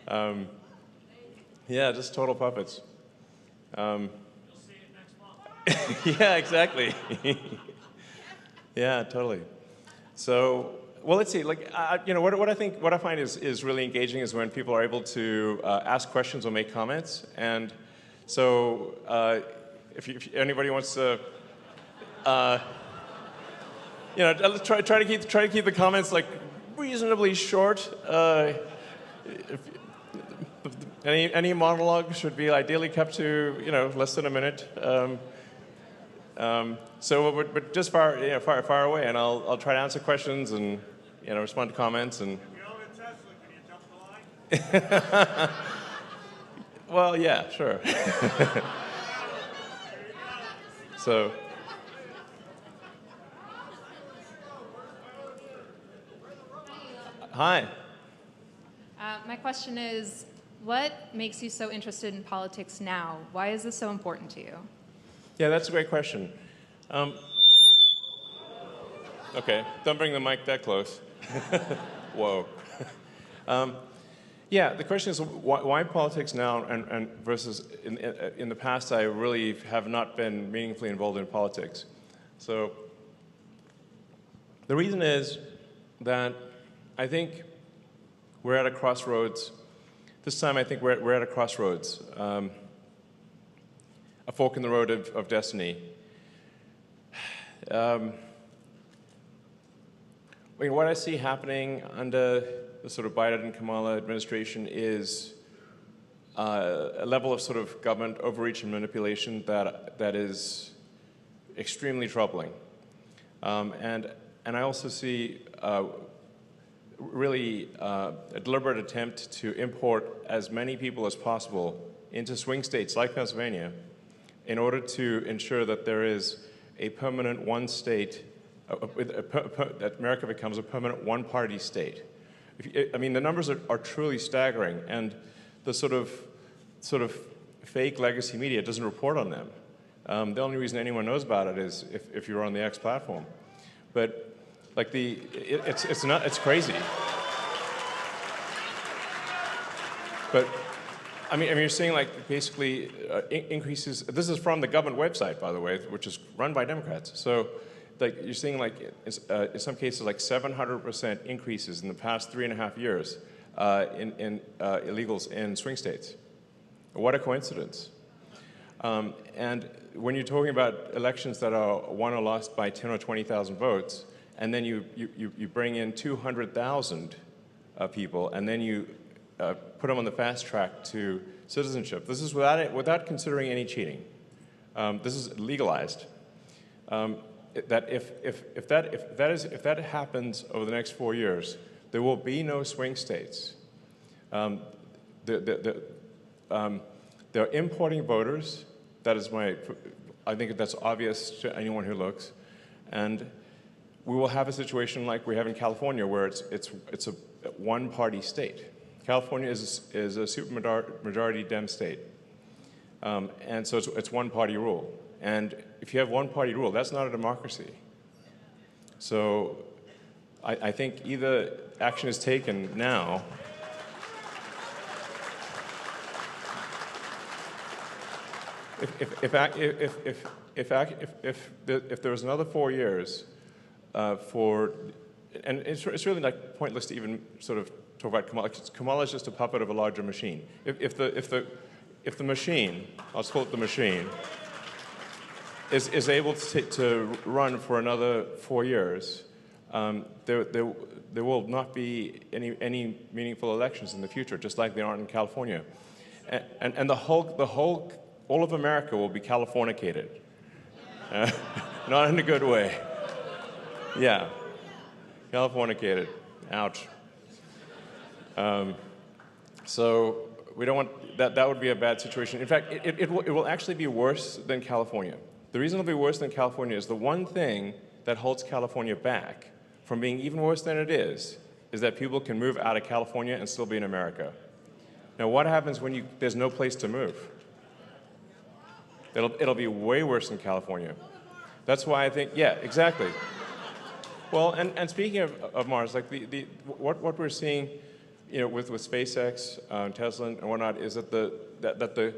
Yeah, just total puppets. You'll see it next month. Yeah, exactly. Yeah, totally. So, well, let's see. Like, what I find is really engaging is when people are able to ask questions or make comments. And so, if anybody wants to, try to keep the comments like reasonably short. Any monologue should be ideally kept to less than a minute. But just far away, and I'll try to answer questions and respond to comments and. If you're over in Tesla, can you jump the line? Well, yeah, sure. So. Hi. My question is, what makes you so interested in politics now? Why is this so important to you? Yeah, that's a great question. Okay, don't bring the mic that close. Whoa. Yeah, the question is why politics now and versus in the past I really have not been meaningfully involved in politics. So the reason is that I think we're at a crossroads. This time I think we're at a crossroads, a fork in the road of destiny. What I see happening under the sort of Biden and Kamala administration is a level of sort of government overreach and manipulation that is extremely troubling. And I also see really a deliberate attempt to import as many people as possible into swing states like Pennsylvania in order to ensure that there is a permanent one state, that America becomes a permanent one-party state. I mean, the numbers are truly staggering, and the sort of fake legacy media doesn't report on them. The only reason anyone knows about it is if you're on the X platform. But like it's crazy. But I mean, you're seeing like basically increases. This is from the government website, by the way, which is run by Democrats. So, like you're seeing like in some cases like 700% increases in the past 3.5 years in illegals in swing states. What a coincidence! And when you're talking about elections that are won or lost by 10 or 20,000 votes, and then you bring in 200,000 people, and then you put them on the fast track to citizenship. This is without considering any cheating. This is legalized. That if that happens over the next 4 years, there will be no swing states. They're importing voters. That is I think that's obvious to anyone who looks, and we will have a situation like we have in California, where it's a one-party state. California is a supermajority Dem state, and so it's one-party rule. And if you have one-party rule, that's not a democracy. So I think either action is taken now. If there was another 4 years and it's really like pointless to even sort of talk about Kamala. Kamala is just a puppet of a larger machine. If the machine, I'll just call it the machine, is able to run for another 4 years, there will not be any meaningful elections in the future, just like there aren't in California, and all of America will be Californicated, not in a good way. Yeah, Californicated. Ouch. So we don't want that. That would be a bad situation. In fact, it will actually be worse than California. The reason it'll be worse than California is the one thing that holds California back from being even worse than it is that people can move out of California and still be in America. Now, what happens when there's no place to move? It'll be way worse than California. That's why I think, yeah, exactly. Well, and speaking of Mars, like what we're seeing, with SpaceX, Tesla, and whatnot, is that the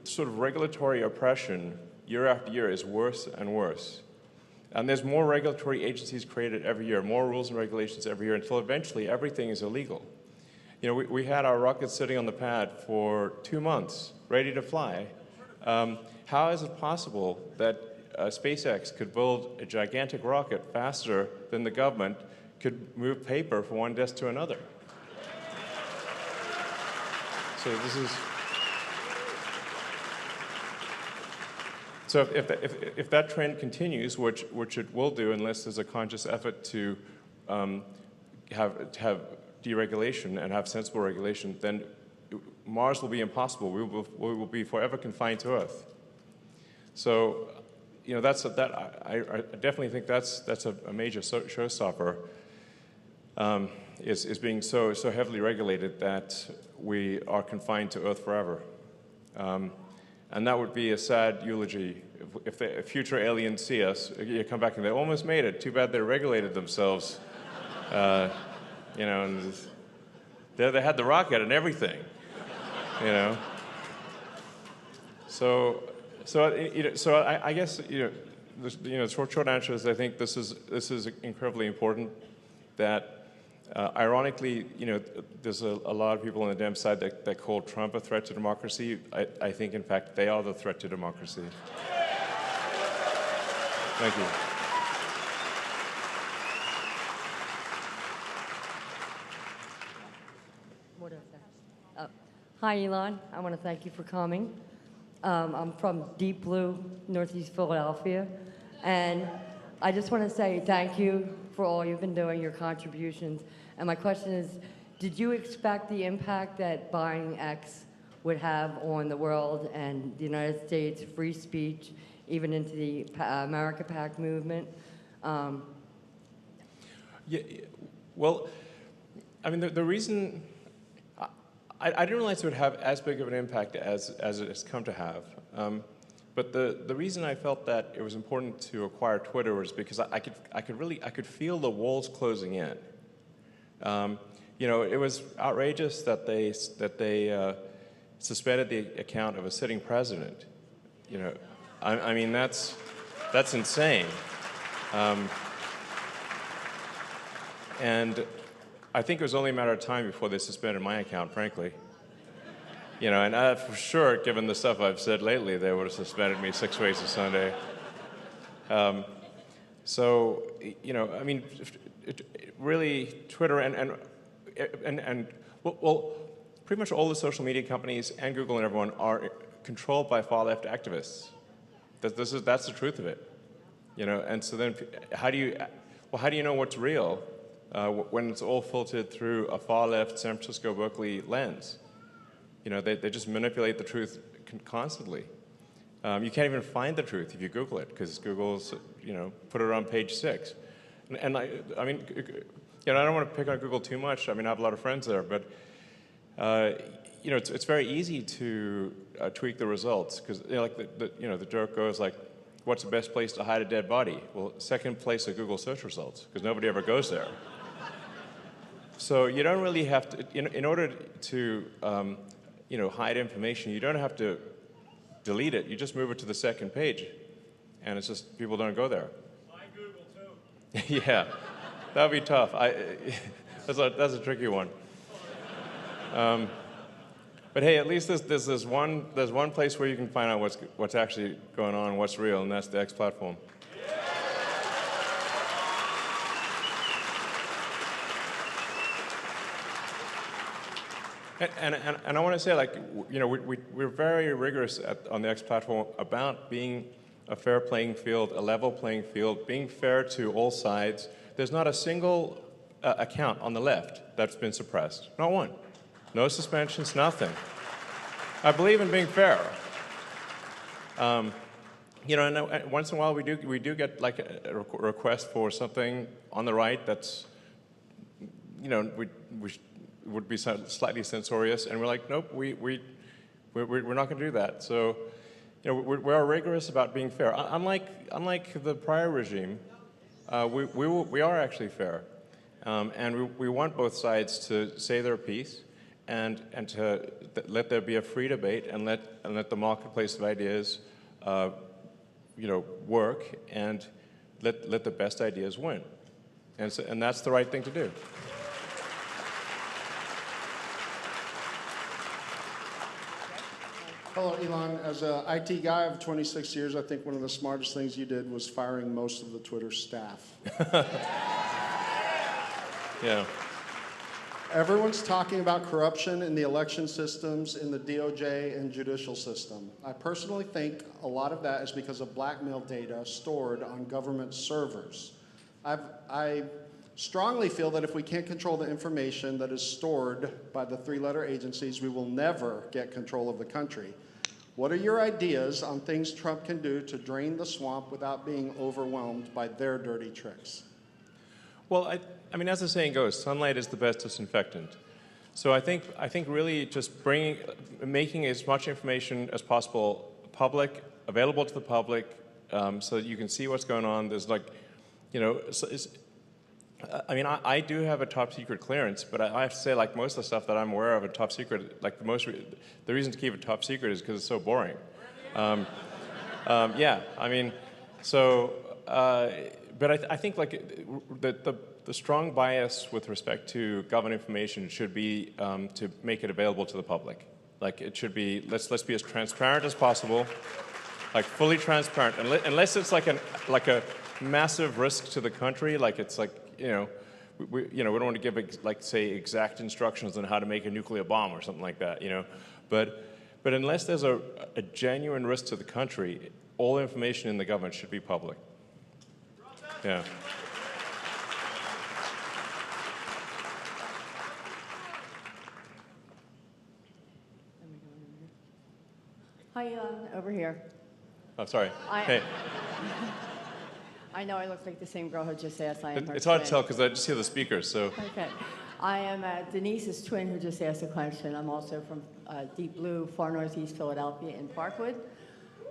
sort of regulatory oppression year after year is worse and worse. And there's more regulatory agencies created every year, more rules and regulations every year, until eventually everything is illegal. We had our rocket sitting on the pad for 2 months, ready to fly. How is it possible that SpaceX could build a gigantic rocket faster than the government could move paper from one desk to another? So this is... So if that trend continues, which it will do unless there's a conscious effort to have deregulation and have sensible regulation, then Mars will be impossible. We will be forever confined to Earth. So, I definitely think that's a major showstopper. Is being so heavily regulated that we are confined to Earth forever. And that would be a sad eulogy. If future aliens see us, you come back and they almost made it. Too bad they regulated themselves. And they had the rocket and everything. So I guess the short answer is I think this is incredibly important. That ironically, there's a lot of people on the Dem side that call Trump a threat to democracy. I think, in fact, they are the threat to democracy. Thank you. What is that? Hi, Elon. I want to thank you for coming. I'm from Deep Blue, Northeast Philadelphia, and I just want to say thank you for all you've been doing, your contributions. And my question is, did you expect the impact that buying X would have on the world and the United States, free speech, even into the America PAC movement? Yeah, well, I mean, the reason... I didn't realize it would have as big of an impact as it has come to have. But the reason I felt that it was important to acquire Twitter was because I could feel the walls closing in. It was outrageous that they suspended the account of a sitting president. I mean that's insane. And I think it was only a matter of time before they suspended my account, frankly. And for sure, given the stuff I've said lately, they would have suspended me 6 ways to Sunday. I mean, really, Twitter and pretty much all the social media companies and Google and everyone are controlled by far-left activists. That's the truth of it. And so then, how do you know what's real? When it's all filtered through a far-left San Francisco, Berkeley lens. They just manipulate the truth constantly. You can't even find the truth if you Google it, because Google's, put it on page 6. And I mean, I don't want to pick on Google too much. I mean, I have a lot of friends there, but, it's very easy to tweak the results, because, the joke goes like, what's the best place to hide a dead body? Well, second place are Google search results, because nobody ever goes there. So you don't really have to, in order to, hide information, you don't have to delete it. You just move it to the second page, and it's just people don't go there. I Google too. Yeah, that would be tough. That's a tricky one. But hey, at least there's one place where you can find out what's actually going on, what's real, and that's the X platform. And I want to say, we're very rigorous on the X platform about being a fair playing field, a level playing field, being fair to all sides. There's not a single account on the left that's been suppressed. Not one. No suspensions, nothing. I believe in being fair. And once in a while we do get like a request for something on the right that's, would be slightly censorious, and we're like, nope, we're not going to do that. So, we are rigorous about being fair. Unlike the prior regime, we are actually fair, And we want both sides to say their piece and to let there be a free debate and let the marketplace of ideas work and let the best ideas win. And that's the right thing to do. Hello, Elon. As an IT guy of 26 years, I think one of the smartest things you did was firing most of the Twitter staff. Yeah. Everyone's talking about corruption in the election systems, in the DOJ and judicial system. I personally think a lot of that is because of blackmail data stored on government servers. I strongly feel that if we can't control the information that is stored by the three-letter agencies, we will never get control of the country. What are your ideas on things Trump can do to drain the swamp without being overwhelmed by their dirty tricks? Well, I mean, as the saying goes, sunlight is the best disinfectant. So I think really just making as much information as possible public, available to the public, so that you can see what's going on. There's I do have a top secret clearance, but I have to say, like most of the stuff that I'm aware of, a top secret, like the reason to keep it top secret is because it's so boring. Yeah, I mean, so. But I think like the strong bias with respect to government information should be to make it available to the public. Like it should be, let's be as transparent as possible, like fully transparent, unless it's like a massive risk to the country, like it's like we don't want to give say exact instructions on how to make a nuclear bomb or something like that, but unless there's a genuine risk to the country, all information in the government should be public. Yeah. Hi, Elon, over here. Oh, sorry. Hey. I know I look like the same girl who just asked. I am her It's hard to twin. tell because I just hear the speakers, so. Okay. I am Denise's twin who just asked a question. I'm also from deep blue, far northeast Philadelphia in Parkwood.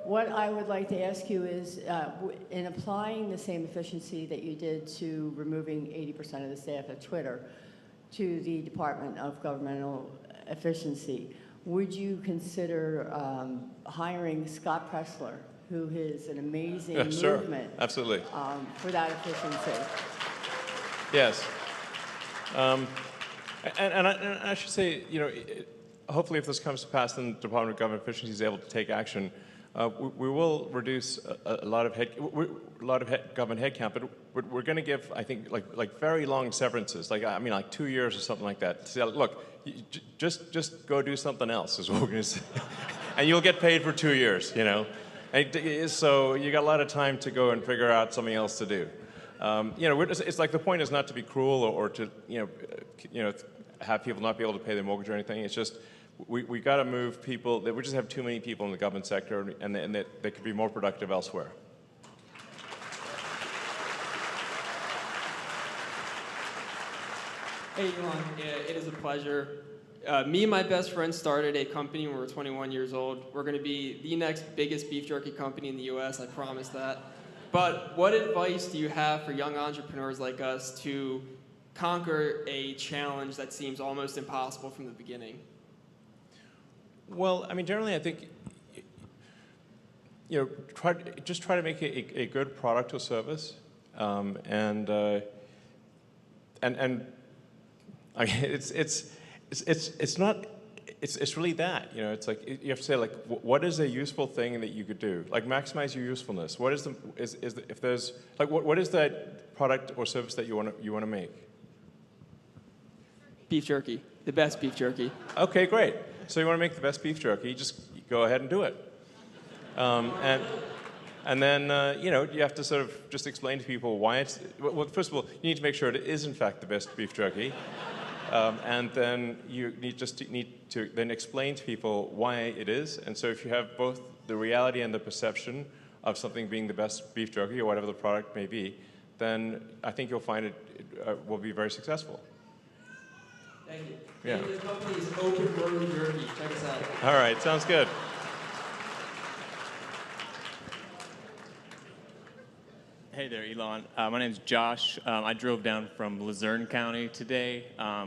What I would like to ask you is, in applying the same efficiency that you did to removing 80% of the staff at Twitter to the Department of Governmental Efficiency, would you consider hiring Scott Pressler, who is an amazing Sure. movement Absolutely. for that efficiency? Yes. And I should say, hopefully if this comes to pass, then the Department of Government Efficiency is able to take action. We will reduce a lot of government headcount, but we're going to give, I think, like very long severances, like 2 years or something like that. So, look, just go do something else is what we're going to say, and you'll get paid for 2 years, And so you got a lot of time to go and figure out something else to do. It's like the point is not to be cruel or to have people not be able to pay their mortgage or anything. It's just we got to move people. We just have too many people in the government sector, and they could be more productive elsewhere. Hey, Elon, it is a pleasure. Me and my best friend started a company when we were 21 years old. We're going to be the next biggest beef jerky company in the U.S., I promise that. But what advice do you have for young entrepreneurs like us to conquer a challenge that seems almost impossible from the beginning? Well, I mean, generally, I think, try to make a good product or service, and I mean, it's not. It's really that, it's like you have to say, like, what is a useful thing that you could do? Like, maximize your usefulness. What is if there's like what is that product or service that you want to make? Beef jerky, the best beef jerky. Okay, great. So you want to make the best beef jerky? Just go ahead and do it. And then you have to sort of just explain to people why it's. Well, first of all, you need to make sure it is in fact the best beef jerky. And then you need to then explain to people why it is. And so if you have both the reality and the perception of something being the best beef jerky or whatever the product may be, then I think you'll find it will be very successful. Thank you. Yeah. The company is Open Road Jerky. Check us out. All right, sounds good. Hey there, Elon. My name's Josh. I drove down from Luzerne County today,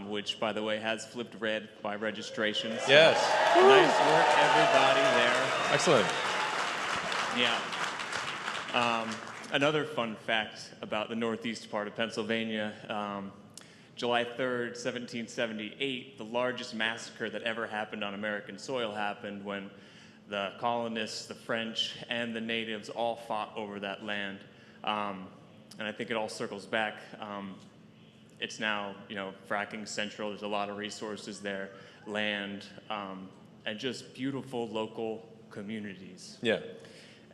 which, by the way, has flipped red by registration. So Yes. nice work, everybody there. Excellent. Yeah. Another fun fact about the northeast part of Pennsylvania, July 3rd, 1778, the largest massacre that ever happened on American soil happened when the colonists, the French, and the natives all fought over that land. And I think it all circles back. It's now, fracking central. There's a lot of resources there, land, and just beautiful local communities. Yeah.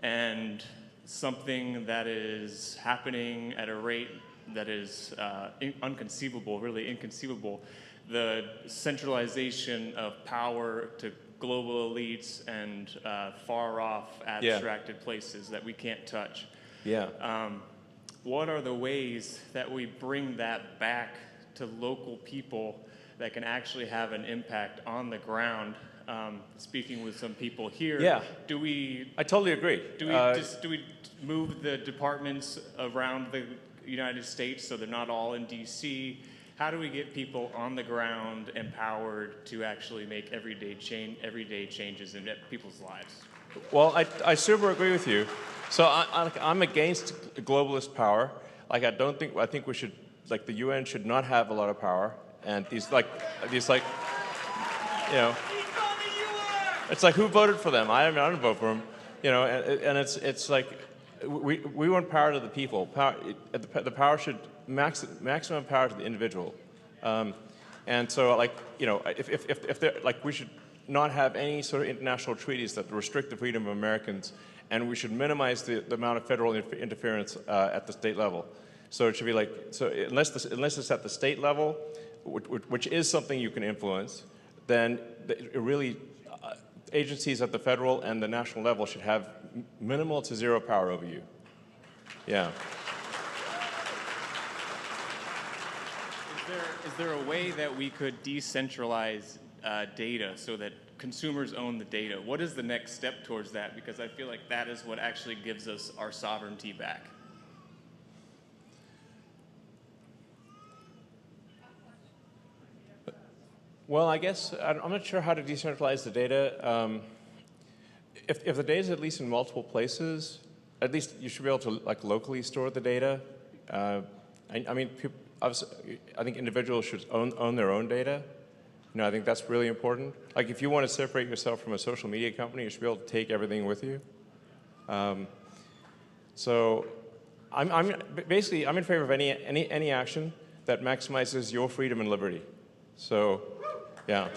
And something that is happening at a rate that is inconceivable, really inconceivable, the centralization of power to global elites and far-off abstracted places that we can't touch. Yeah. What are the ways that we bring that back to local people that can actually have an impact on the ground? Speaking with some people here, I totally agree. Do we move the departments around the United States so they're not all in D.C.? How do we get people on the ground empowered to actually make everyday changes in people's lives? Well, I super agree with you. So I'm against globalist power. I think we should, the UN should not have a lot of power. And these it's like, who voted for them? I didn't vote for them. And it's like, we want power to the people. The power should, maximum power to the individual. And so, if they're, we should not have any sort of international treaties that restrict the freedom of Americans, and we should minimize the amount of federal interference at the state level. So it should be unless it's at the state level, which is something you can influence, then agencies at the federal and the national level should have minimal to zero power over you. Yeah. Is there a way that we could decentralize data so that consumers own the data? What is the next step towards that? Because I feel like that is what actually gives us our sovereignty back. Well, I guess I'm not sure how to decentralize the data. If the data is at least in multiple places, at least you should be able to locally store the data. I think individuals should own their own data. I think that's really important. If you want to separate yourself from a social media company, you should be able to take everything with you. So I'm in favor of any action that maximizes your freedom and liberty. So, yeah.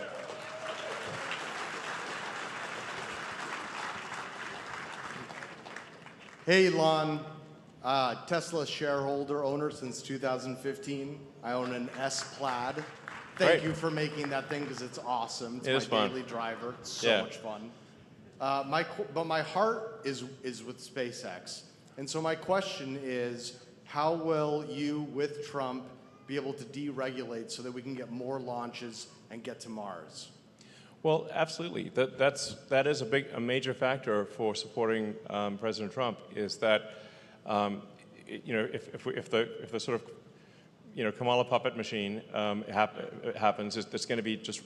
Hey, Elon. Tesla shareholder, owner since 2015. I own an S-Plaid. Thank you for making that thing because it's awesome. It's my daily driver. It's so much fun. But my heart is with SpaceX. And so my question is, how will you, with Trump, be able to deregulate so that we can get more launches and get to Mars? Well, absolutely. That is a major factor for supporting President Trump. Is that if the sort of Kamala puppet machine happens, there's going to be just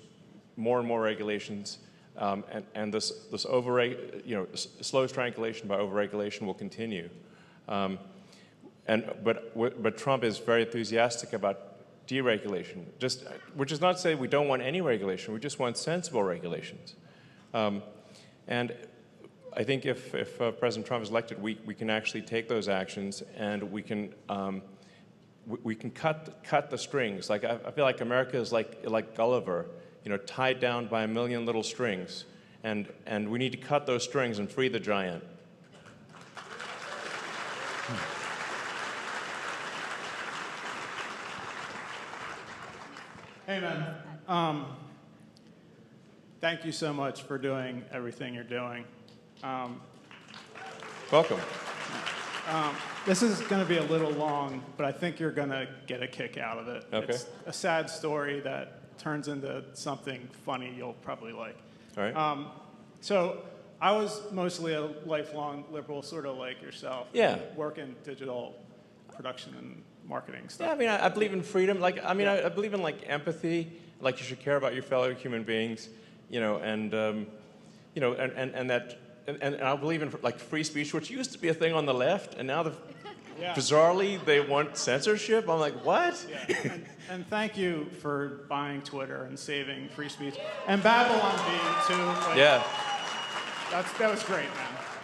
more and more regulations, and this slow strangulation by overregulation will continue. But Trump is very enthusiastic about deregulation, which is not to say we don't want any regulation. We just want sensible regulations. And I think if President Trump is elected, we can actually take those actions, and we can cut the strings. I feel like America is like Gulliver, tied down by a million little strings, and we need to cut those strings and free the giant. Hey, man. Thank you so much for doing everything you're doing. Welcome. This is going to be a little long, but I think you're going to get a kick out of it. Okay. It's a sad story that turns into something funny you'll probably like. All right. So I was mostly a lifelong liberal, sort of like yourself. Yeah. Work in digital production and marketing stuff. Yeah, I mean, I believe in freedom. Like, I mean, I believe in like empathy. Like, you should care about your fellow human beings, you know, and you know, and I believe in like free speech, which used to be a thing on the left, and now bizarrely they want censorship. I'm like, what? Yeah. And thank you for buying Twitter and saving free speech, and Babylon B too. Like, yeah. That was great,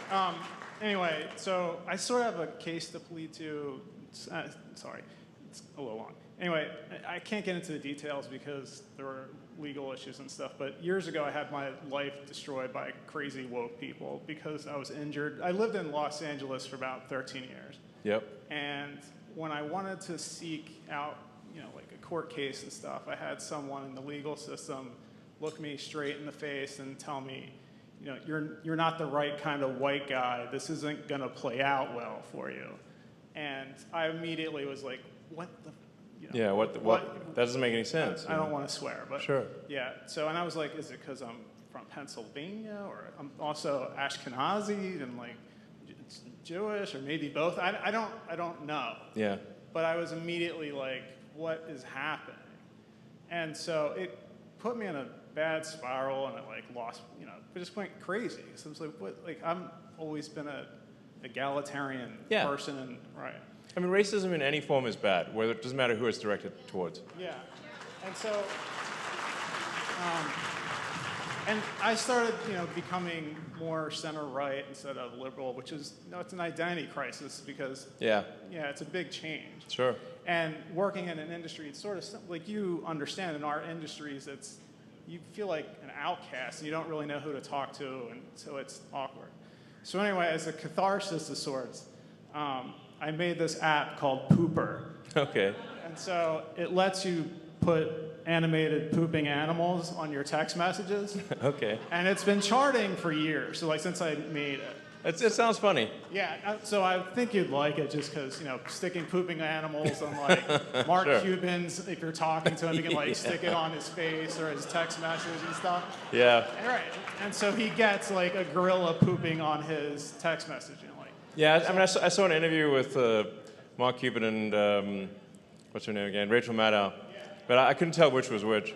man. Anyway, so I sort of have a case to plead to. Sorry, it's a little long. Anyway, I can't get into the details because there were legal issues and stuff, but years ago I had my life destroyed by crazy woke people because I was injured. I lived in Los Angeles for about 13 years. Yep. And when I wanted to seek out, you know, like a court case and stuff, I had someone in the legal system look me straight in the face and tell me, you know, you're not the right kind of white guy. This isn't going to play out well for you. And I immediately was like, what the, you know, yeah, what? That doesn't make any sense. I don't want to swear, but sure. Yeah. So, and I was like, is it because I'm from Pennsylvania, or I'm also Ashkenazi and like Jewish, or maybe both? I don't know. Yeah. But I was immediately like, what is happening? And so it put me in a bad spiral, and it like lost, you know, it just went crazy. So I was like, what? Like, I'm always been a egalitarian person, and right. I mean, racism in any form is bad, whether it doesn't matter who it's directed towards. Yeah, and so, and I started, you know, becoming more center-right instead of liberal, which is, you know, it's an identity crisis because it's a big change. Sure. And working in an industry, it's sort of like, you understand in our industries, it's, you feel like an outcast and you don't really know who to talk to, and so it's awkward. So anyway, as a catharsis of sorts, I made this app called Pooper. Okay. And so it lets you put animated pooping animals on your text messages. Okay. And it's been charting for years, so like since I made it. It sounds funny. Yeah, so I think you'd like it just because, you know, sticking pooping animals on like Mark Cuban's, if you're talking to him, you can like stick it on his face or his text message and stuff. Yeah. Right. And so he gets like a gorilla pooping on his text message. You know, like. Yeah, I mean, I saw an interview with Mark Cuban and what's her name again, Rachel Maddow, but I couldn't tell which was which.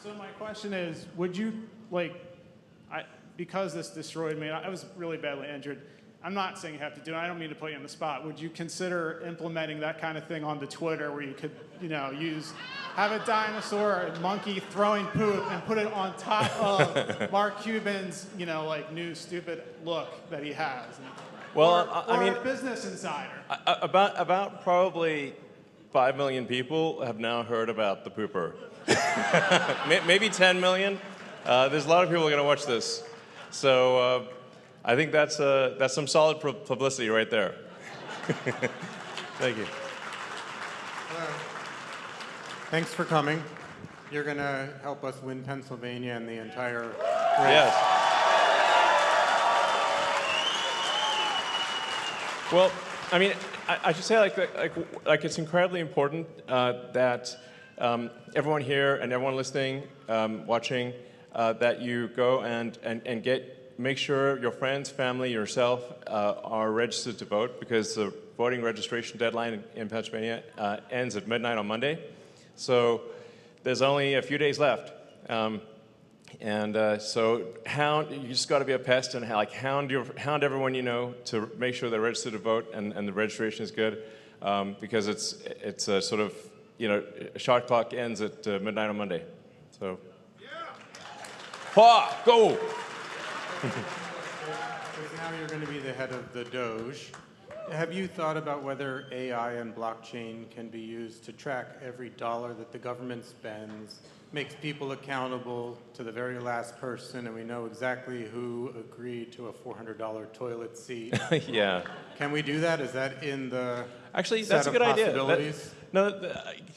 So my question is, would you, like, because this destroyed me, I was really badly injured. I'm not saying you have to do it. I don't mean to put you on the spot. Would you consider implementing that kind of thing onto Twitter where you could, you know, have a dinosaur or a monkey throwing poop and put it on top of Mark Cuban's, you know, like new stupid look that he has? Well, I mean, Business Insider. About probably 5 million people have now heard about the pooper. Maybe 10 million. There's a lot of people going to watch this. So I think that's some solid publicity right there. Thank you. Thanks for coming. You're going to help us win Pennsylvania and the entire race. Yes. Well, I mean, I should say like it's incredibly important that everyone here and everyone listening, watching, that you go and make sure your friends, family, yourself are registered to vote, because the voting registration deadline in Pennsylvania ends at midnight on Monday. So there's only a few days left. So you just got to be a pest and hound everyone you know to make sure they're registered to vote, and the registration is good, because it's a sort of, you know, a shot clock ends at midnight on Monday. So, go! Because now you're going to be the head of the Doge. Have you thought about whether AI and blockchain can be used to track every dollar that the government spends, makes people accountable to the very last person, and we know exactly who agreed to a $400 toilet seat? Yeah. Can we do that? Is that in the Actually, set that's a of good possibilities?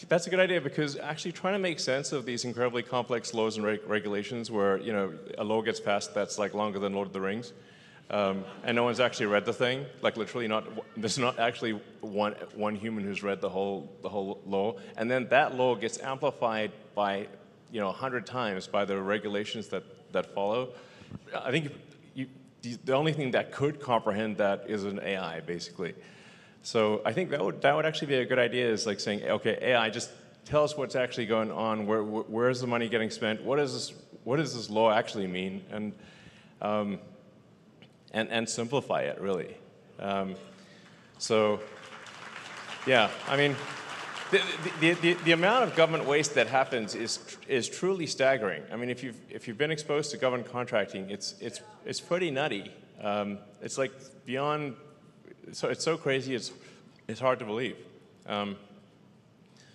That's a good idea, because actually trying to make sense of these incredibly complex laws and regulations where, you know, a law gets passed that's like longer than Lord of the Rings, and no one's actually read the thing. Like literally, there's not actually one human who's read the whole law, and then that law gets amplified by 100 times by the regulations that follow. I think the only thing that could comprehend that is an AI, basically. So I think that would actually be a good idea. Is like saying, okay, AI, just tell us what's actually going on. Where's the money getting spent? What does this law actually mean? And simplify it, really. So, yeah, I mean, the amount of government waste that happens is truly staggering. I mean, if you've been exposed to government contracting, it's pretty nutty. It's like beyond. So it's so crazy. It's hard to believe.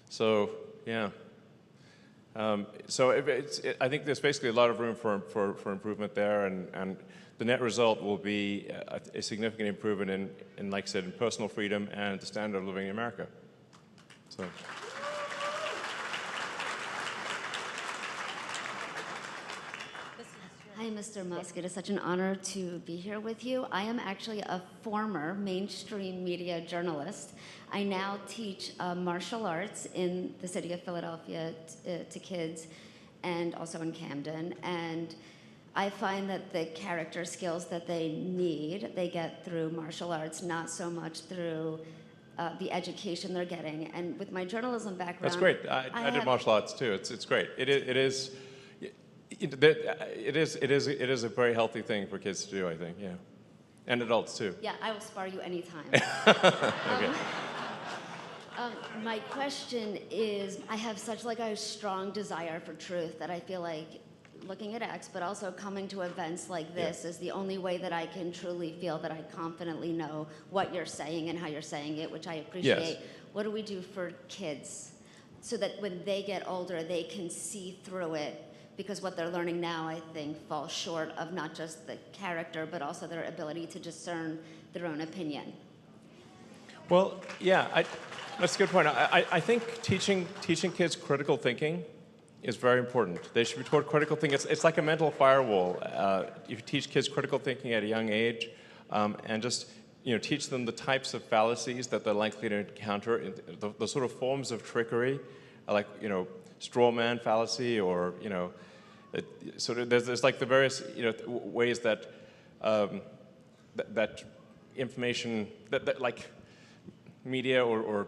So yeah. So I think there's basically a lot of room for improvement there, and the net result will be a significant improvement in, like I said, in personal freedom and the standard of living in America. So. Hi, Mr. Musk. It is such an honor to be here with you. I am actually a former mainstream media journalist. I now teach martial arts in the city of Philadelphia to kids and also in Camden. And I find that the character skills that they need, they get through martial arts, not so much through the education they're getting. And with my journalism background, that's great. I did martial arts too. It's great. It is a very healthy thing for kids to do, I think. Yeah, and adults too. Yeah, I will spar you anytime. Okay. My question is, I have such like a strong desire for truth that I feel like looking at X, but also coming to events like this is the only way that I can truly feel that I confidently know what you're saying and how you're saying it, which I appreciate. Yes. What do we do for kids so that when they get older, they can see through it? Because what they're learning now, I think, falls short of not just the character, but also their ability to discern their own opinion. Well, yeah, that's a good point. I think teaching kids critical thinking is very important. They should be taught critical thinking. It's like a mental firewall. You teach kids critical thinking at a young age, and just teach them the types of fallacies that they're likely to encounter, the sort of forms of trickery, like straw man fallacy, or sort of there's like the various ways that that information that like media or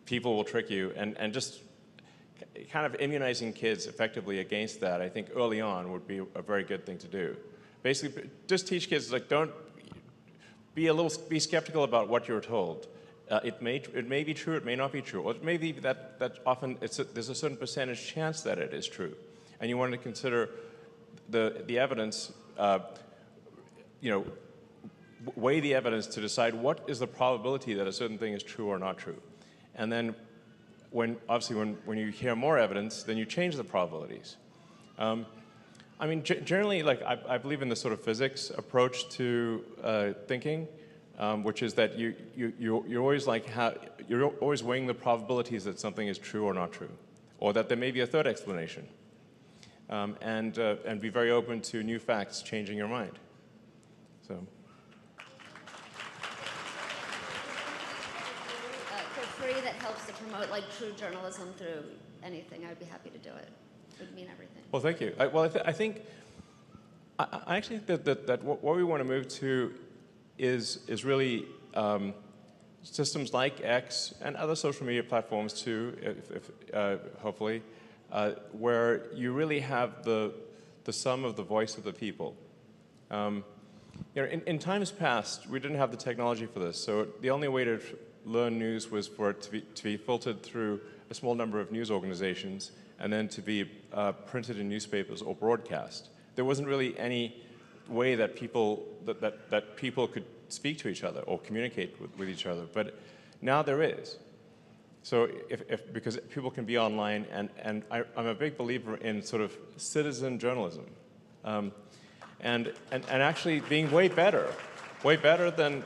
people will trick you, and just kind of immunizing kids effectively against that, I think early on would be a very good thing to do. Basically, just teach kids, like, don't be skeptical about what you're told. It may be true, it may not be true, or it may be that often there's a certain percentage chance that it is true, and you want to consider the evidence, weigh the evidence to decide what is the probability that a certain thing is true or not true, and then when you hear more evidence, then you change the probabilities. I mean, generally, like I believe in this sort of physics approach to thinking, which is that you're always you're always weighing the probabilities that something is true or not true, or that there may be a third explanation, and be very open to new facts changing your mind. So. For free, that helps to promote like true journalism through anything. I'd be happy to do it. It would mean everything. Well, thank you. I think I actually think that what we want to move to is really systems like X and other social media platforms too, hopefully, where you really have the sum of the voice of the people. In times past, we didn't have the technology for this, so the only way to learn news was for it to be filtered through a small number of news organizations, and then to be printed in newspapers or broadcast. There wasn't really any way that people could speak to each other or communicate with each other, but now there is. So because people can be online, and I'm a big believer in sort of citizen journalism, and actually being way better than,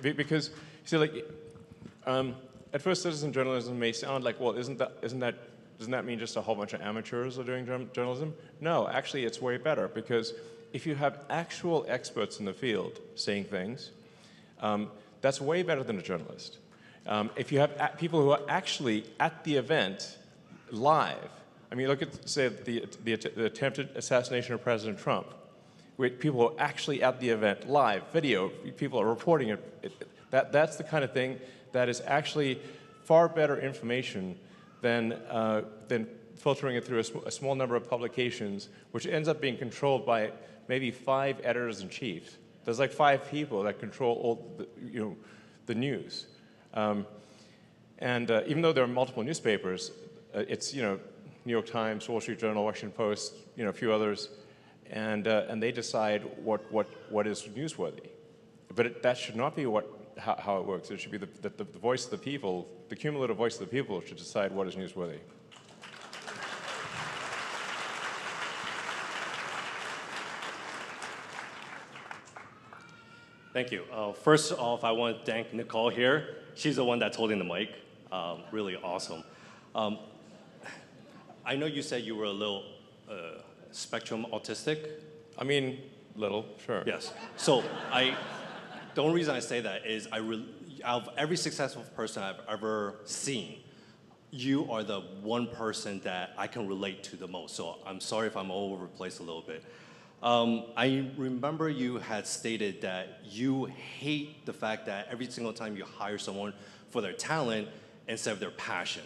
because you see, like at first citizen journalism may sound like, well, doesn't that mean just a whole bunch of amateurs are doing journalism? No, actually it's way better, because if you have actual experts in the field saying things, that's way better than a journalist. If you have people who are actually at the event live, I mean, look at, say, the attempted assassination of President Trump, where people are actually at the event live, video, people are reporting it. That's the kind of thing that is actually far better information than filtering it through a small number of publications, which ends up being controlled by maybe 5 editors-in-chief. There's like 5 people that control all the news. Even though there are multiple newspapers, it's New York Times, Wall Street Journal, Washington Post, a few others, and they decide what is newsworthy. But that should not be how it works. It should be the voice of the people, the cumulative voice of the people should decide what is newsworthy. Thank you. First off, I want to thank Nicole here. She's the one that's holding the mic. Really awesome. I know you said you were a little spectrum autistic. I mean, little, sure. Yes. So the only reason I say that is out of every successful person I've ever seen, you are the one person that I can relate to the most. So I'm sorry if I'm all over the place a little bit. I remember you had stated that you hate the fact that every single time you hire someone for their talent instead of their passion.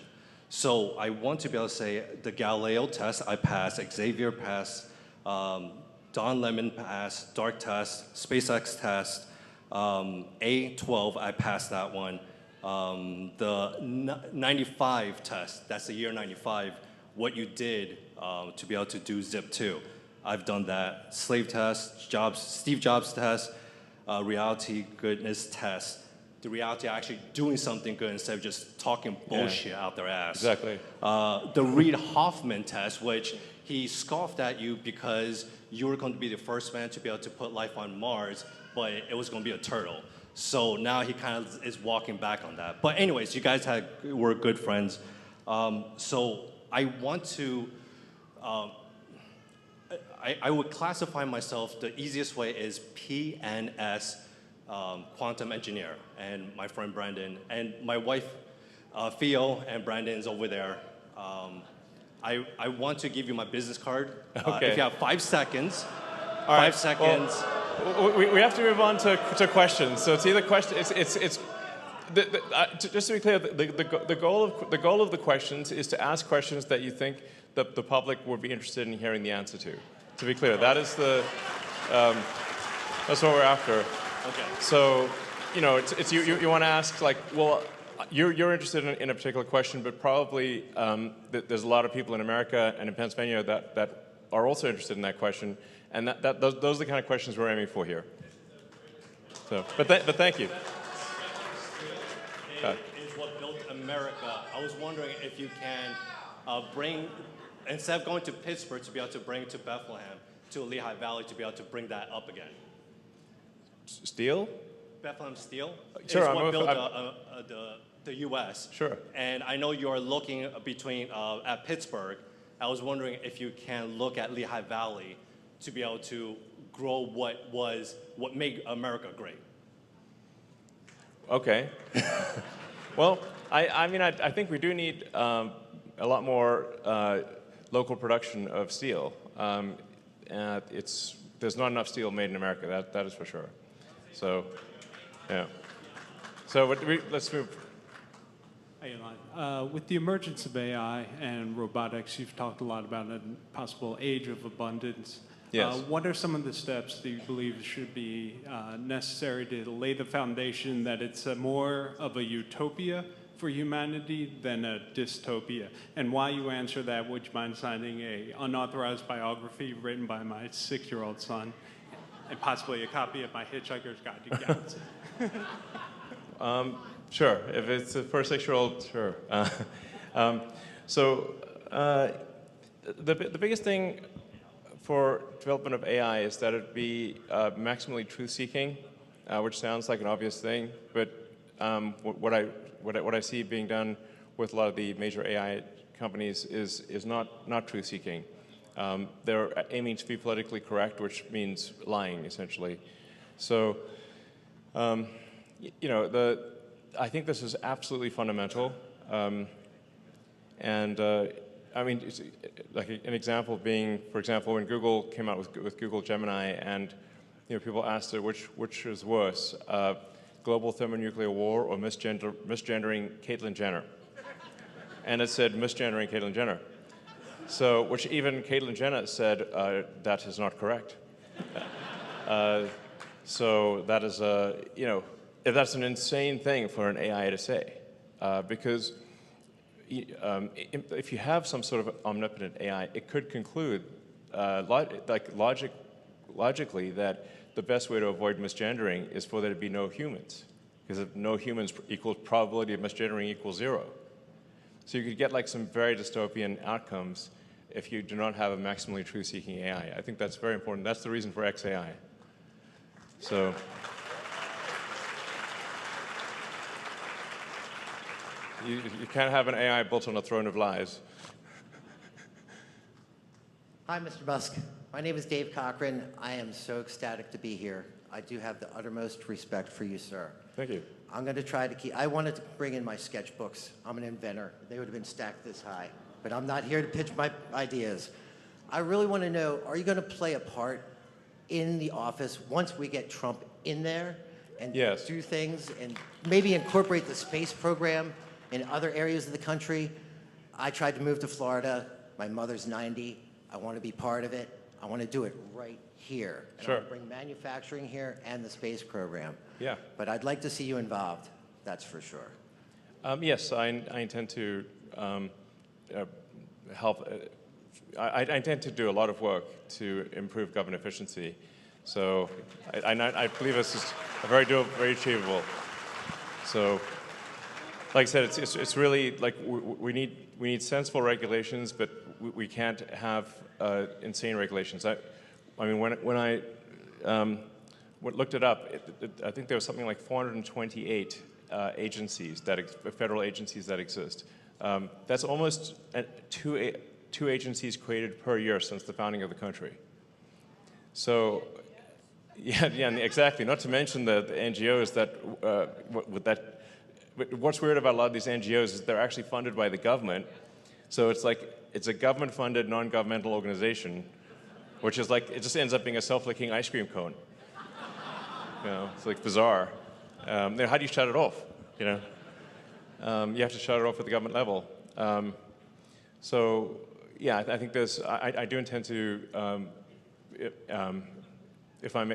So I want to be able to say the Galileo test, I passed, Xavier passed, Don Lemon passed, DART test, SpaceX test, A12, I passed that one. The 95 test, that's the year 95, what you did to be able to do Zip 2. I've done that. Slave test, Steve Jobs test, reality goodness test. The reality of actually doing something good instead of just talking bullshit out their ass. Exactly. The Reid Hoffman test, which he scoffed at you because you were going to be the first man to be able to put life on Mars, but it was going to be a turtle. So now he kind of is walking back on that. But anyways, you guys were good friends. So I want to, I would classify myself, the easiest way is PNS, quantum engineer, and my friend Brandon, and my wife Theo, and Brandon's over there. I want to give you my business card. Okay. If you have 5 seconds, all right. 5 seconds. Well, we have to move on to questions. So it's either question. Just to be clear, the goal of the questions is to ask questions that you think the public would be interested in hearing the answer to. To be clear, that is that's what we're after. Okay. So, you want to ask like, well, you're interested in a particular question, but probably there's a lot of people in America and in Pennsylvania that are also interested in that question, and those are the kind of questions we're aiming for here. So, but thank you. Is what built America. I was wondering if you can bring, instead of going to Pittsburgh to be able to bring to Bethlehem, to Lehigh Valley to be able to bring that up again. Steel? Bethlehem Steel Sure, is what built the U.S. Sure. And I know you're looking between at Pittsburgh. I was wondering if you can look at Lehigh Valley to be able to grow what made America great. Okay. Well, I think we do need a lot more local production of steel. There's not enough steel made in America. That is for sure. So, yeah. So let's move. Hey, Elon. With the emergence of AI and robotics, you've talked a lot about a possible age of abundance. Yes. What are some of the steps that you believe should be necessary to lay the foundation that it's more of a utopia for humanity than a dystopia? And while you answer that, would you mind signing an unauthorized biography written by my 6-year-old son, and possibly a copy of my Hitchhiker's Guide to the Galaxy? Sure. If it's for a 6-year-old, sure. The biggest thing for development of AI is that it be maximally truth-seeking, which sounds like an obvious thing, but what I see being done with a lot of the major AI companies is not truth-seeking. They're aiming to be politically correct, which means lying, essentially. So, you know, I think this is absolutely fundamental. I mean, like an example being, for example, when Google came out with Google Gemini, and you know, people asked it which is worse, global thermonuclear war or misgendering Caitlyn Jenner, and it said misgendering Caitlyn Jenner. So, which even Caitlyn Jenner said that is not correct. So that is you know, that's an insane thing for an AI to say, because if you have some sort of omnipotent AI, it could conclude, logically, that the best way to avoid misgendering is for there to be no humans, because if no humans equals probability of misgendering equals 0. So you could get like some very dystopian outcomes if you do not have a maximally truth-seeking AI. I think that's very important. That's the reason for XAI. So. You can't have an AI built on a throne of lies. Hi, Mr. Musk. My name is Dave Cochran. I am so ecstatic to be here. I do have the uttermost respect for you, sir. Thank you. I'm going to try to keep... I wanted to bring in my sketchbooks. I'm an inventor. They would have been stacked this high. But I'm not here to pitch my ideas. I really want to know, are you going to play a part in the office once we get Trump in there and do things and maybe incorporate the space program in other areas of the country? I tried to move to Florida. My mother's 90. I want to be part of it. I want to do it right here. And I want to bring manufacturing here and the space program. Yeah. But I'd like to see you involved, that's for sure. Yes, I intend to help. I intend to do a lot of work to improve government efficiency. So I believe this is very achievable. So. Like I said, it's really like we need sensible regulations, but we can't have insane regulations. I mean, when I looked it up, I think there was something like 428 agencies federal agencies that exist. That's almost two agencies created per year since the founding of the country. So, yeah, exactly. Not to mention the NGOs that. What's weird about a lot of these NGOs is they're actually funded by the government. So it's like, it's a government-funded, non-governmental organization, which is like, it just ends up being a self-licking ice cream cone. You know, it's like bizarre. How do you shut it off? You know, you have to shut it off at the government level. So yeah, I think there's, I do intend to, if I'm,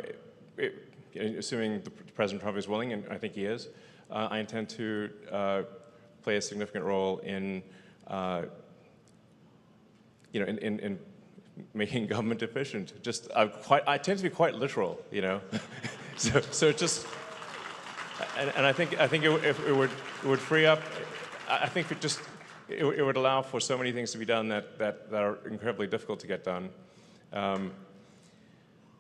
assuming President Trump is willing, and I think he is, I intend to play a significant role in, you know, in making government efficient. Just, I tend to be quite literal, you know. so just, and I think it would free up. I think it would allow for so many things to be done that are incredibly difficult to get done.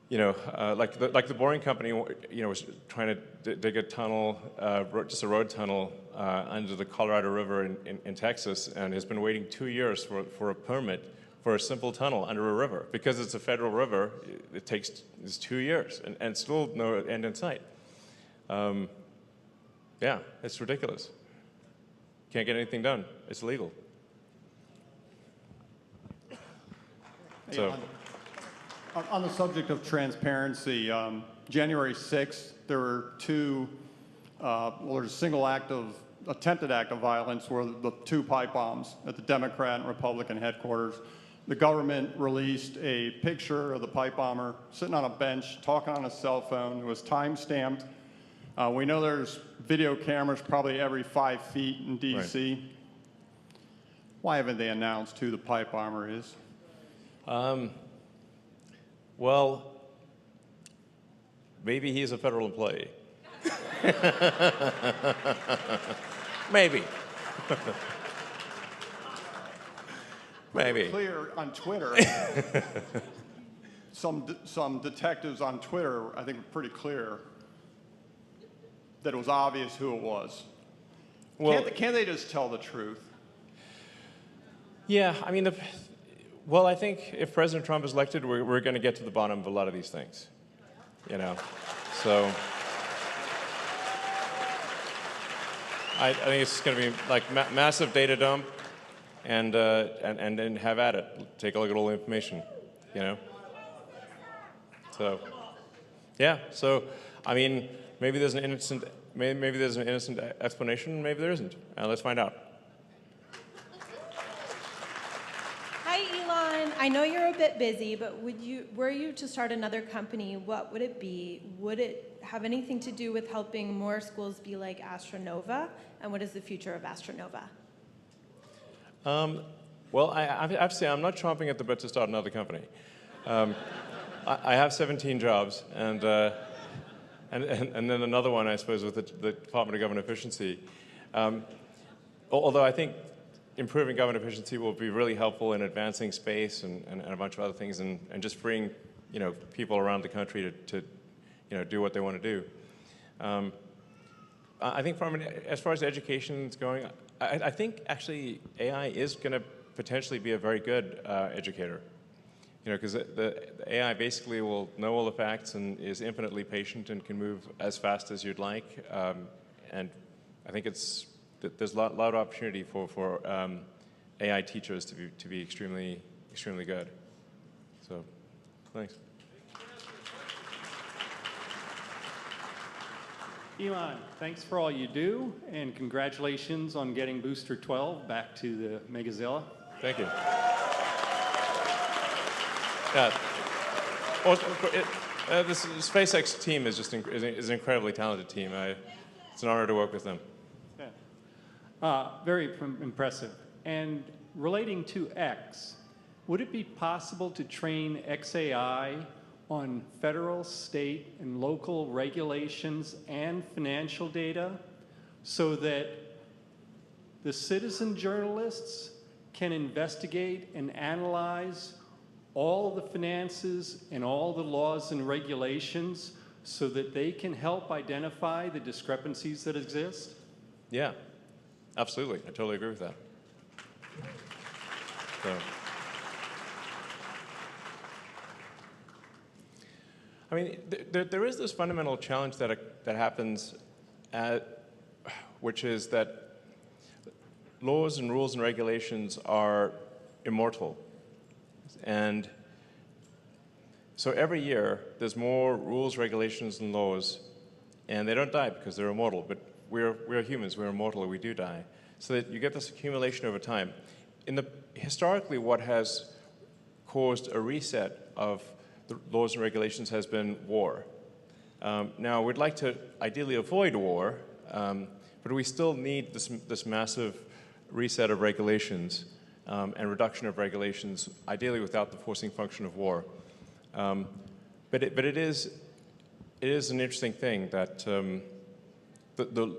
You know, like the Boring Company, you know, was trying to dig a tunnel, just a road tunnel under the Colorado River in Texas, and has been waiting 2 years for a permit for a simple tunnel under a river. Because it's a federal river, it's 2 years, and still no end in sight. Yeah, it's ridiculous. Can't get anything done. It's illegal. So. On the subject of transparency, January 6th, there were there's a single attempted act of violence where the 2 pipe bombs at the Democrat and Republican headquarters. The government released a picture of the pipe bomber sitting on a bench, talking on a cell phone. It was time-stamped. We know there's video cameras probably every 5 feet in D.C. Right. Why haven't they announced who the pipe bomber is? Well, maybe he's a federal employee. Maybe. Maybe. Clear on Twitter. some detectives on Twitter, I think, were pretty clear that it was obvious who it was. Well, can't they just tell the truth? Yeah, I mean, Well, I think if President Trump is elected, we're going to get to the bottom of a lot of these things, you know. So I think it's going to be like massive data dump, and then have at it. Take a look at all the information, you know. So yeah. So I mean, maybe there's an innocent explanation. Maybe there isn't. Let's find out. Hi, Elon. I know you're a bit busy, but were you to start another company, what would it be? Would it have anything to do with helping more schools be like Astronova? And what is the future of Astronova? Well, I have to say, I'm not chomping at the bit to start another company. I have 17 jobs, and then another one, I suppose, with the Department of Government Efficiency. Although I think improving government efficiency will be really helpful in advancing space and a bunch of other things, and just freeing, you know, people around the country to you know, do what they want to do. I think as far as education is going, I think actually AI is going to potentially be a very good educator. You know, because the AI basically will know all the facts and is infinitely patient and can move as fast as you'd like. And I think there's a lot of opportunity for AI teachers to be extremely good. So, thanks. Elon, thanks for all you do, and congratulations on getting Booster 12 back to the Megazilla. Thank you. Yeah. Well, this SpaceX team is is an incredibly talented team. It's an honor to work with them. Yeah. Very impressive. And relating to X, would it be possible to train XAI on federal, state, and local regulations and financial data so that the citizen journalists can investigate and analyze all the finances and all the laws and regulations so that they can help identify the discrepancies that exist? Yeah, absolutely. I totally agree with that. So, I mean, there is this fundamental challenge that happens, which is that laws and rules and regulations are immortal. And so every year, there's more rules, regulations, and laws, and they don't die because they're immortal. But we're humans, we're immortal, we do die. So that you get this accumulation over time. Historically, what has caused a reset of the laws and regulations has been war. Now, we'd like to ideally avoid war, but we still need this massive reset of regulations and reduction of regulations, ideally without the forcing function of war. But it is an interesting thing that the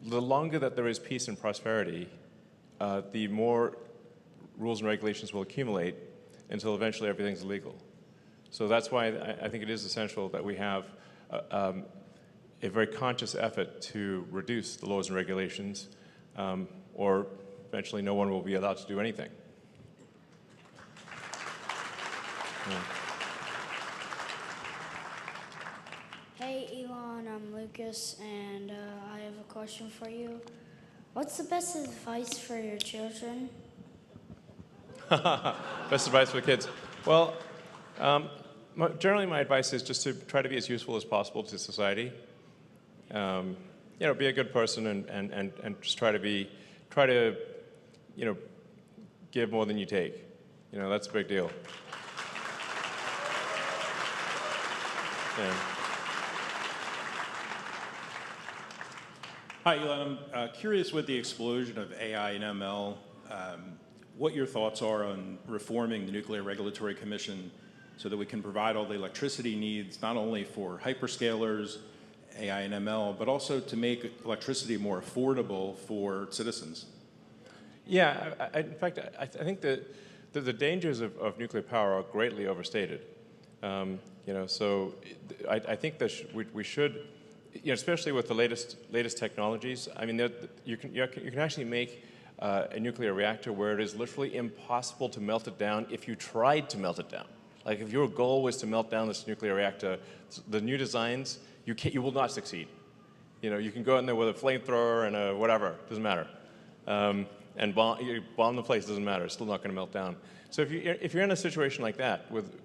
longer that there is peace and prosperity, the more rules and regulations will accumulate until eventually everything's legal. So that's why I think it is essential that we have a very conscious effort to reduce the laws and regulations, or eventually no one will be allowed to do anything. Yeah. Hey Elon, I'm Lucas, and I have a question for you. What's the best advice for your children? Best advice for the kids? Well, generally my advice is just to try to be as useful as possible to society. You know, be a good person and just try to, you know, give more than you take. You know, that's a big deal. Yeah. Hi, Elon. I'm curious with the explosion of AI and ML, what your thoughts are on reforming the Nuclear Regulatory Commission so that we can provide all the electricity needs, not only for hyperscalers, AI and ML, but also to make electricity more affordable for citizens. Yeah, in fact, I think that the dangers of nuclear power are greatly overstated. You know, so I think that we should, you know, especially with the latest technologies. I mean, you can actually make a nuclear reactor where it is literally impossible to melt it down if you tried to melt it down. Like if your goal was to melt down this nuclear reactor, the new designs, you will not succeed. You can go in there with a flamethrower and a whatever, doesn't matter. And bomb the place, doesn't matter, it's still not going to melt down. So if you're in a situation like that with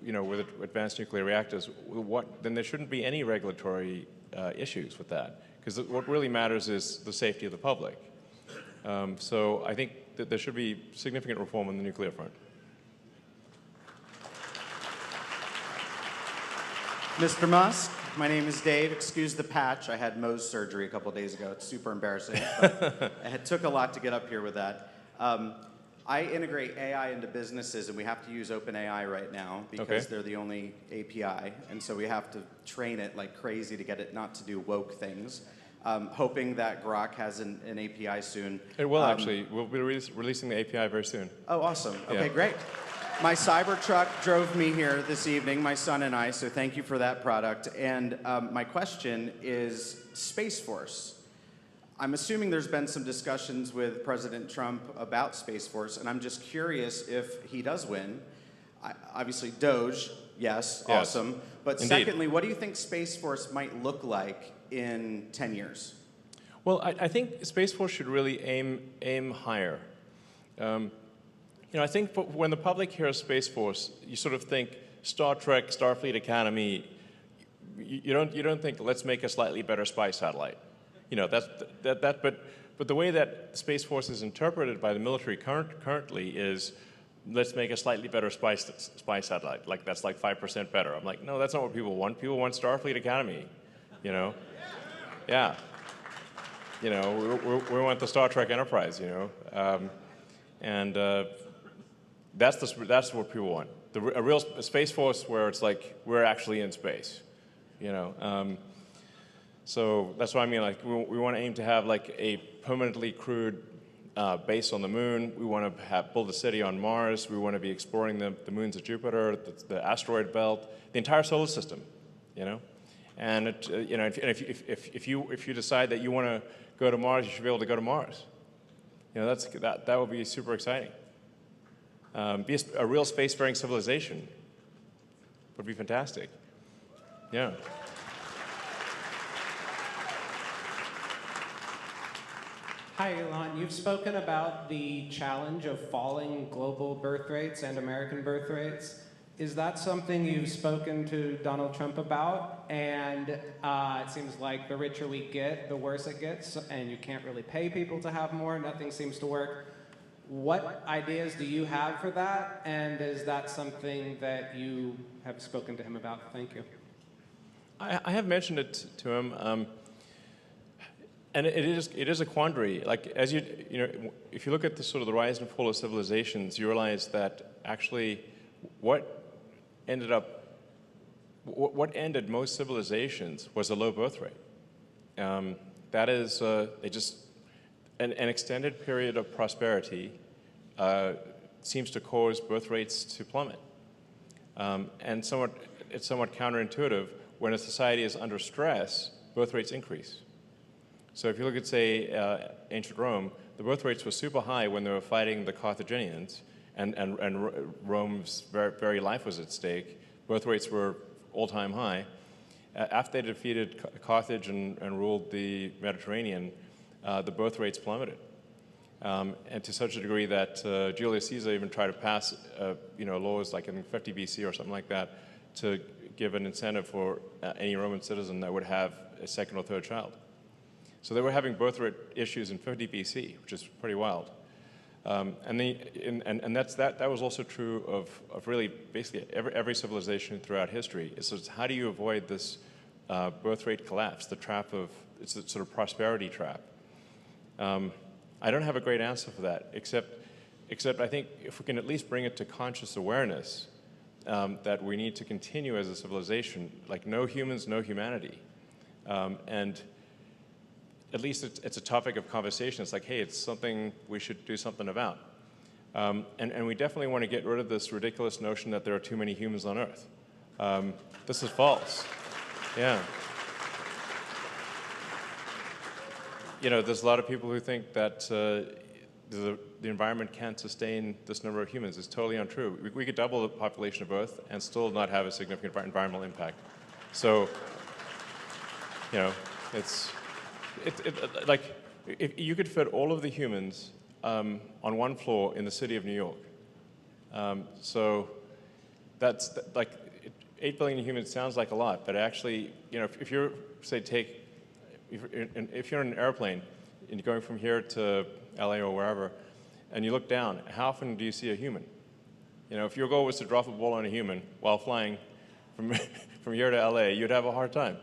advanced nuclear reactors, then there shouldn't be any regulatory issues with that, because what really matters is the safety of the public. So I think that there should be significant reform on the nuclear front. Mr. Musk, my name is Dave. Excuse the patch. I had Mohs surgery a couple days ago. It's super embarrassing. But it took a lot to get up here with that. I integrate AI into businesses, and we have to use OpenAI right now because they're the only API. And so we have to train it like crazy to get it not to do woke things. Hoping that Grok has an API soon. It will actually. We'll be releasing the API very soon. Oh, awesome. Okay, great. My Cybertruck drove me here this evening, my son and I, so thank you for that product. And my question is Space Force. I'm assuming there's been some discussions with President Trump about Space Force, and I'm just curious if he does win. Obviously, Doge, yes, awesome. But Indeed. Secondly, what do you think Space Force might look like in 10 years? Well, I think Space Force should really aim higher. I think when the public hears Space Force, you sort of think Star Trek, Starfleet Academy. You don't think let's make a slightly better spy satellite. But the way that Space Force is interpreted by the military currently is let's make a slightly better spy satellite. Like that's like 5% better. I'm like, no, that's not what people want. People want Starfleet Academy. Yeah. We want the Star Trek Enterprise. That's what people want. A real Space Force where it's like we're actually in space, So that's what I mean. Like we want to aim to have like a permanently crewed base on the moon. We want to build a city on Mars. We want to be exploring the moons of Jupiter, the asteroid belt, the entire solar system, And if you decide that you want to go to Mars, you should be able to go to Mars. That would be super exciting. Be a real spacefaring civilization would be fantastic. Yeah. Hi, Elon. You've spoken about the challenge of falling global birth rates and American birth rates. Is that something you've spoken to Donald Trump about? And it seems like the richer we get, the worse it gets, and you can't really pay people to have more. Nothing seems to work. What ideas do you have for that? And is that something that you have spoken to him about? Thank you. I have mentioned it to him, and it is a quandary. Like as if you look at the sort of the rise and fall of civilizations, you realize that actually what ended most civilizations was a low birth rate. That is, an extended period of prosperity seems to cause birth rates to plummet. And it's somewhat counterintuitive. When a society is under stress, birth rates increase. So if you look at, say, ancient Rome, the birth rates were super high when they were fighting the Carthaginians, and Rome's very life was at stake. Birth rates were all-time high. After they defeated Carthage and ruled the Mediterranean, the birth rates plummeted. And to such a degree that Julius Caesar even tried to pass laws like in 50 BC or something like that to give an incentive for any Roman citizen that would have a second or third child. So they were having birth rate issues in 50 BC, which is pretty wild. And that was also true of really basically every civilization throughout history. It's how do you avoid this birth rate collapse, it's a sort of prosperity trap. I don't have a great answer for that, except I think if we can at least bring it to conscious awareness that we need to continue as a civilization, like no humans, no humanity. And at least it's a topic of conversation. It's like, hey, it's something we should do something about. And we definitely want to get rid of this ridiculous notion that there are too many humans on Earth. This is false. Yeah. There's a lot of people who think that the environment can't sustain this number of humans. It's totally untrue. We could double the population of Earth and still not have a significant environmental impact. So, you know, like, if you could fit all of the humans on one floor in the city of New York. So that's like 8 billion humans sounds like a lot, but actually, you know, if you're, say, if you're in an airplane and you're going from here to LA or wherever, and you look down, how often do you see a human? You know, if your goal was to drop a ball on a human while flying from here to LA, you'd have a hard time.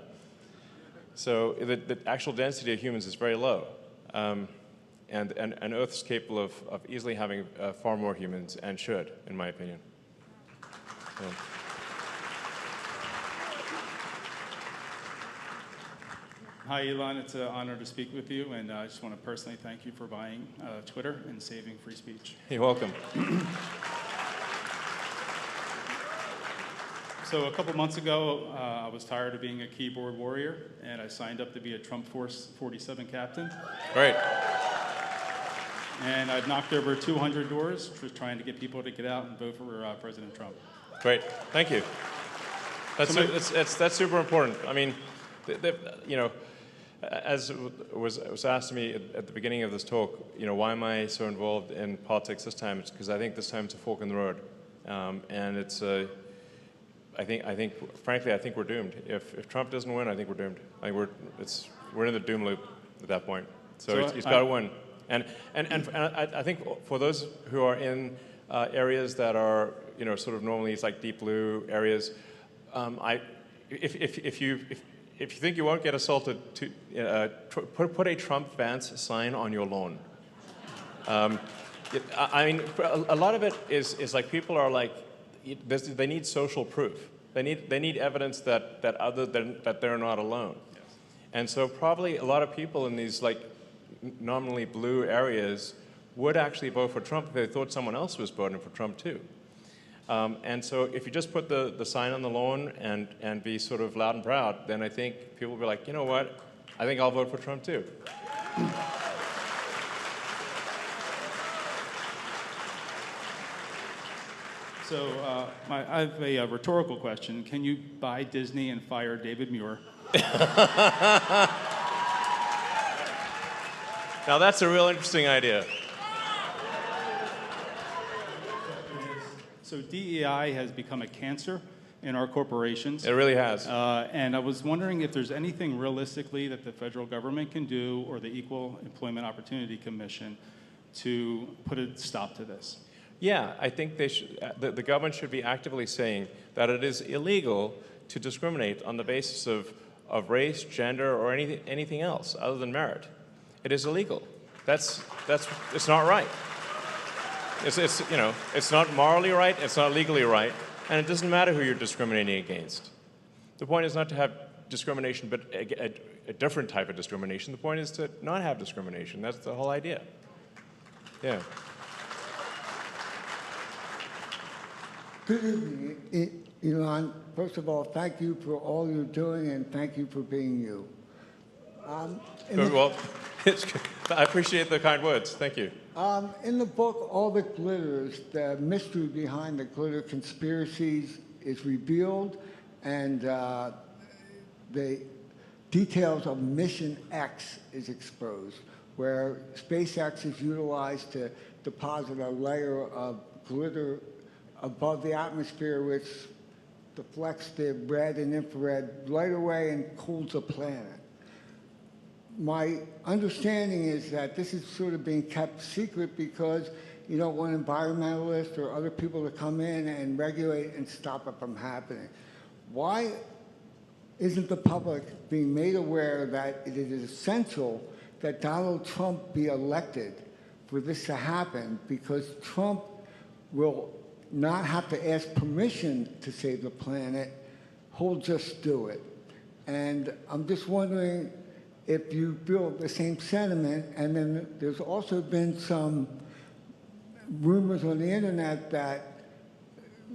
So the actual density of humans is very low. And Earth is capable of easily having far more humans, and should, in my opinion. Yeah. Hi, Elon. It's an honor to speak with you, and I just want to personally thank you for buying Twitter and saving free speech. You're welcome. So a couple months ago, I was tired of being a keyboard warrior, and I signed up to be a Trump Force 47 captain. Great. And I've knocked over 200 doors, just trying to get people to get out and vote for President Trump. Great. Thank you. That's super important. I mean, you know, as was asked to me at the beginning of this talk, you know, why am I so involved in politics this time? It's because I think this time it's a fork in the road, and it's frankly, I think we're doomed. If Trump doesn't win, I think we're doomed. I think we're in the doom loop at that point. So he's got to win. And I think for those who are in areas that are, you know, sort of normally it's like deep blue areas, if you think you won't get assaulted, put a Trump Vance sign on your lawn. I mean, a lot of it is like people are like, they need social proof. They need evidence that they're not alone. Yes. And so probably a lot of people in these like nominally blue areas would actually vote for Trump if they thought someone else was voting for Trump too. And so if you just put the sign on the lawn and be sort of loud and proud, then I think people will be like, you know what, I think I'll vote for Trump too. So I have a rhetorical question. Can you buy Disney and fire David Muir? Now that's a real interesting idea. So DEI has become a cancer in our corporations. It really has. And I was wondering if there's anything realistically that the federal government can do, or the Equal Employment Opportunity Commission, to put a stop to this. Yeah, I think they should, the government should be actively saying that it is illegal to discriminate on the basis of race, gender, or anything else other than merit. It is illegal. It's not right. You know, it's not morally right, it's not legally right, and it doesn't matter who you're discriminating against. The point is not to have discrimination, but a different type of discrimination. The point is to not have discrimination. That's the whole idea. Yeah. Good evening, Elon. First of all, thank you for all you're doing, and thank you for being you. Well, I appreciate the kind words. Thank you. In the book, All That Glitters, the mystery behind the glitter conspiracies is revealed, and the details of Mission X is exposed, where SpaceX is utilized to deposit a layer of glitter above the atmosphere, which deflects the red and infrared light away and cools the planet. My understanding is that this is sort of being kept secret because you don't want environmentalists or other people to come in and regulate and stop it from happening. Why isn't the public being made aware that it is essential that Donald Trump be elected for this to happen, because Trump will not have to ask permission to save the planet, he'll just do it. And I'm just wondering if you feel the same sentiment. And then there's also been some rumors on the internet that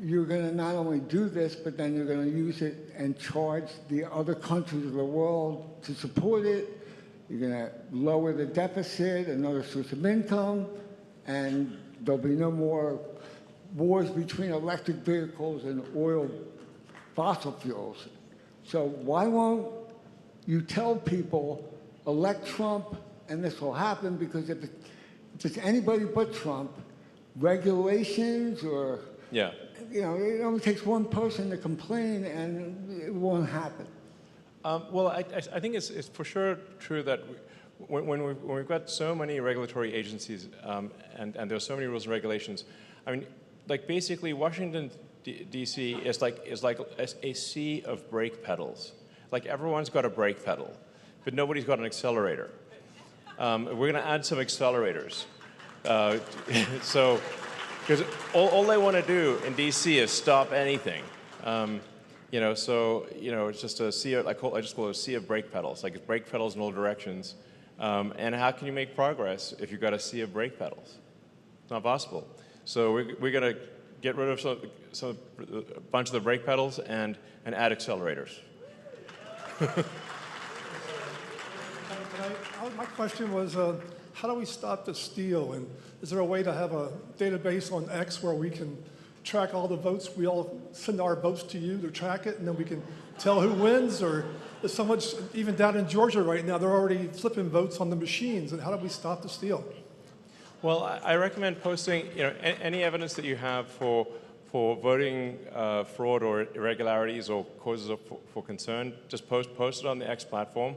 you're going to not only do this, but then you're going to use it and charge the other countries of the world to support it. You're going to lower the deficit, another source of income. and there'll be no more wars between electric vehicles and oil fossil fuels. So why won't you tell people, elect Trump, and this will happen? Because if it's anybody but Trump, regulations or, yeah. you know, it only takes one person to complain and it won't happen. Well, I think it's for sure true that when we've got so many regulatory agencies and there's so many rules and regulations, I mean, like basically Washington, D.C. is like a sea of brake pedals. Like everyone's got a brake pedal, but nobody's got an accelerator. We're going to add some accelerators. So, because all they want to do in D.C. is stop anything. You know, so you know, it's just a sea of, I just call it a sea of brake pedals. Like it's brake pedals in all directions. And how can you make progress if you've got a sea of brake pedals? It's not possible. So we're going to get rid of a bunch of the brake pedals and add accelerators. My question was, how do we stop the steal? And is there a way to have a database on X where we can track all the votes? We all send our votes to you to track it, and then we can tell who wins? Or there's so much, even down in Georgia right now, they're already flipping votes on the machines. And how do we stop the steal? Well, I recommend posting, you know, any evidence that you have for voting fraud or irregularities or causes for concern. Just post it on the X platform,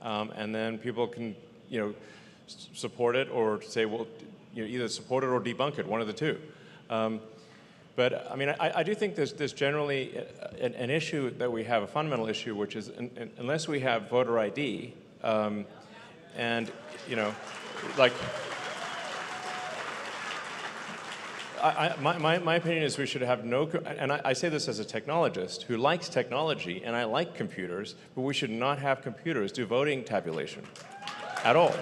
and then people can, you know, support it or say, well, you know, either support it or debunk it, one of the two. But I mean, I do think there's generally an issue that we have, a fundamental issue, which is unless we have voter ID, and you know, like. My opinion is we should have no, and I say this as a technologist who likes technology, and I like computers, but we should not have computers do voting tabulation at all.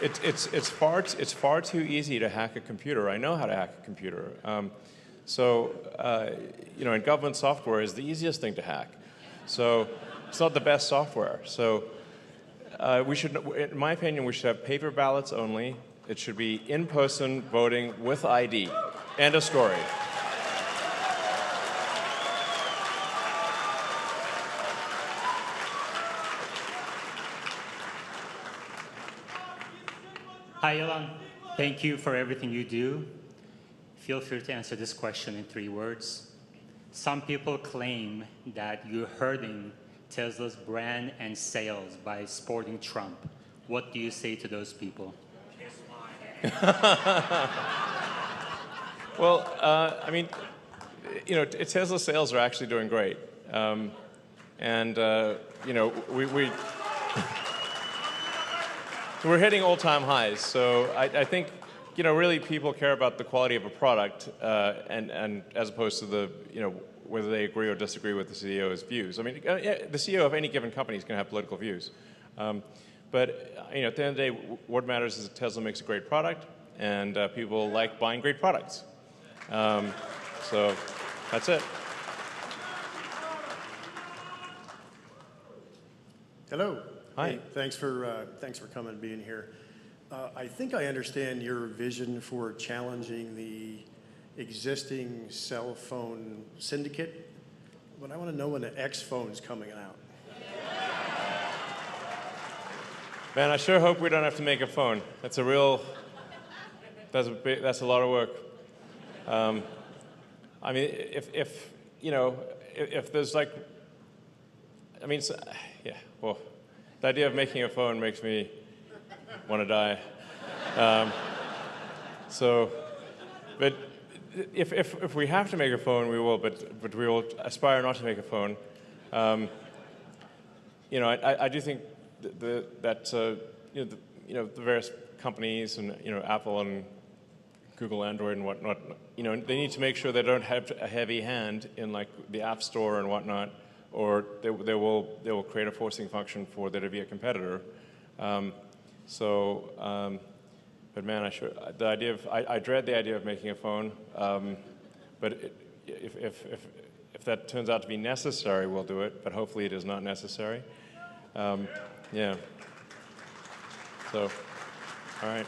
It's far too easy to hack a computer. I know how to hack a computer. So you know, and government software is the easiest thing to hack. So it's not the best software. So we should, in my opinion, we should have paper ballots only. It should be in-person voting with ID. End of story. Hi, Elon. Thank you for everything you do. Feel free to answer this question in 3 words. Some people claim that you're hurting Tesla's brand and sales by supporting Trump. What do you say to those people? Well, I mean, you know, Tesla sales are actually doing great, and you know, we're hitting all-time highs. So I think, you know, really people care about the quality of a product, and as opposed to the, you know, whether they agree or disagree with the CEO's views. I mean, the CEO of any given company is going to have political views. But you know, at the end of the day, what matters is that Tesla makes a great product, and people like buying great products. So that's it. Hello. Hi. Hey, thanks for coming and being here. I think I understand your vision for challenging the existing cell phone syndicate, but I want to know when the X phone's coming out. Man, I sure hope we don't have to make a phone. That's a real, that's a lot of work. I mean, if you know, if there's like, I mean, yeah, well, the idea of making a phone makes me want to die. So, but if we have to make a phone, we will, but we will aspire not to make a phone. You know, I do think that you know, the various companies and, you know, Apple and Google Android and whatnot, you know, they need to make sure they don't have a heavy hand in like the App Store and whatnot, or they will create a forcing function for there to be a competitor. But man, I dread the idea of making a phone. But if that turns out to be necessary, we'll do it. But hopefully, it is not necessary. Yeah. So, All right.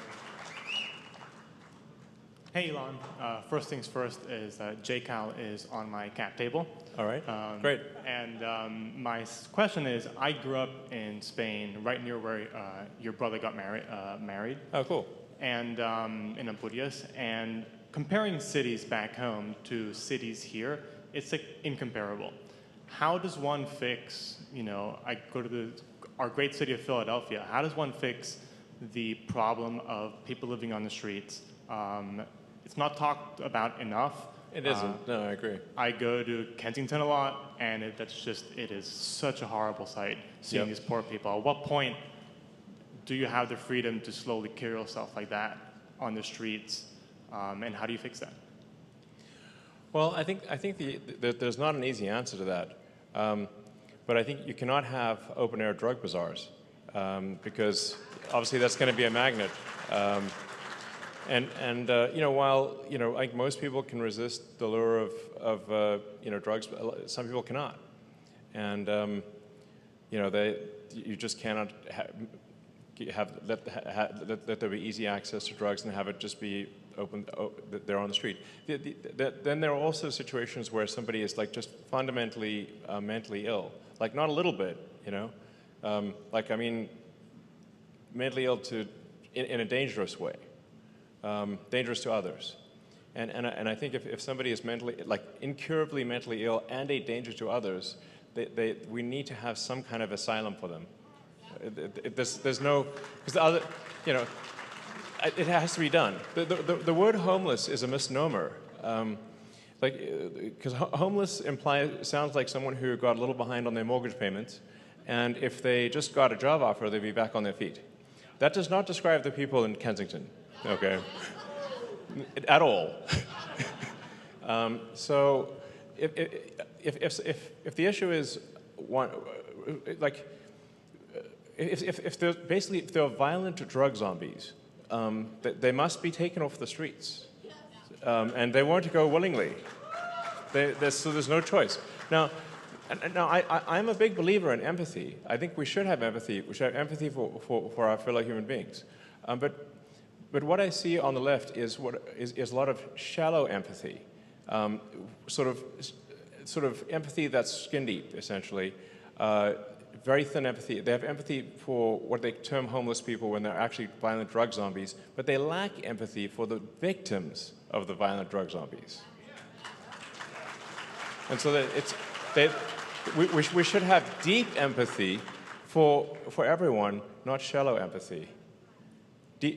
Hey, Elon. First things first is JCal is on my cat table. All right. Great. And my question is, I grew up in Spain, right near where your brother got married. Oh, cool. And in Asturias. And comparing cities back home to cities here, it's like incomparable. How does one fix, I go to our great city of Philadelphia, how does one fix the problem of people living on the streets? It's not talked about enough. It isn't. No, I agree. I go to Kensington a lot, and it is such a horrible sight seeing these poor people. At what point do you have the freedom to slowly kill yourself like that on the streets, and how do you fix that? Well, I think there's not an easy answer to that, but I think you cannot have open-air drug bazaars because obviously that's going to be a magnet. While I think most people can resist the lure of drugs, some people cannot, and you just cannot let there be easy access to drugs and have it just be open there on the street. Then there are also situations where somebody is like just fundamentally mentally ill, like not a little bit, mentally ill in a dangerous way. Dangerous to others. And I think if somebody is incurably mentally ill and a danger to others, we need to have some kind of asylum for them. There's no, because the other, it has to be done. The word homeless is a misnomer. Because homeless sounds like someone who got a little behind on their mortgage payments, and if they just got a job offer, they'd be back on their feet. That does not describe the people in Kensington. Okay, at all. So, if the issue is one, if there are violent drug zombies, they must be taken off the streets, and they won't go willingly. So there's no choice. Now, I'm a big believer in empathy. I think we should have empathy. We should have empathy for our fellow human beings, But what I see on the left is a lot of shallow empathy, sort of empathy that's skin deep, essentially, very thin empathy. They have empathy for what they term homeless people when they're actually violent drug zombies, but they lack empathy for the victims of the violent drug zombies. And so we should have deep empathy for everyone, not shallow empathy.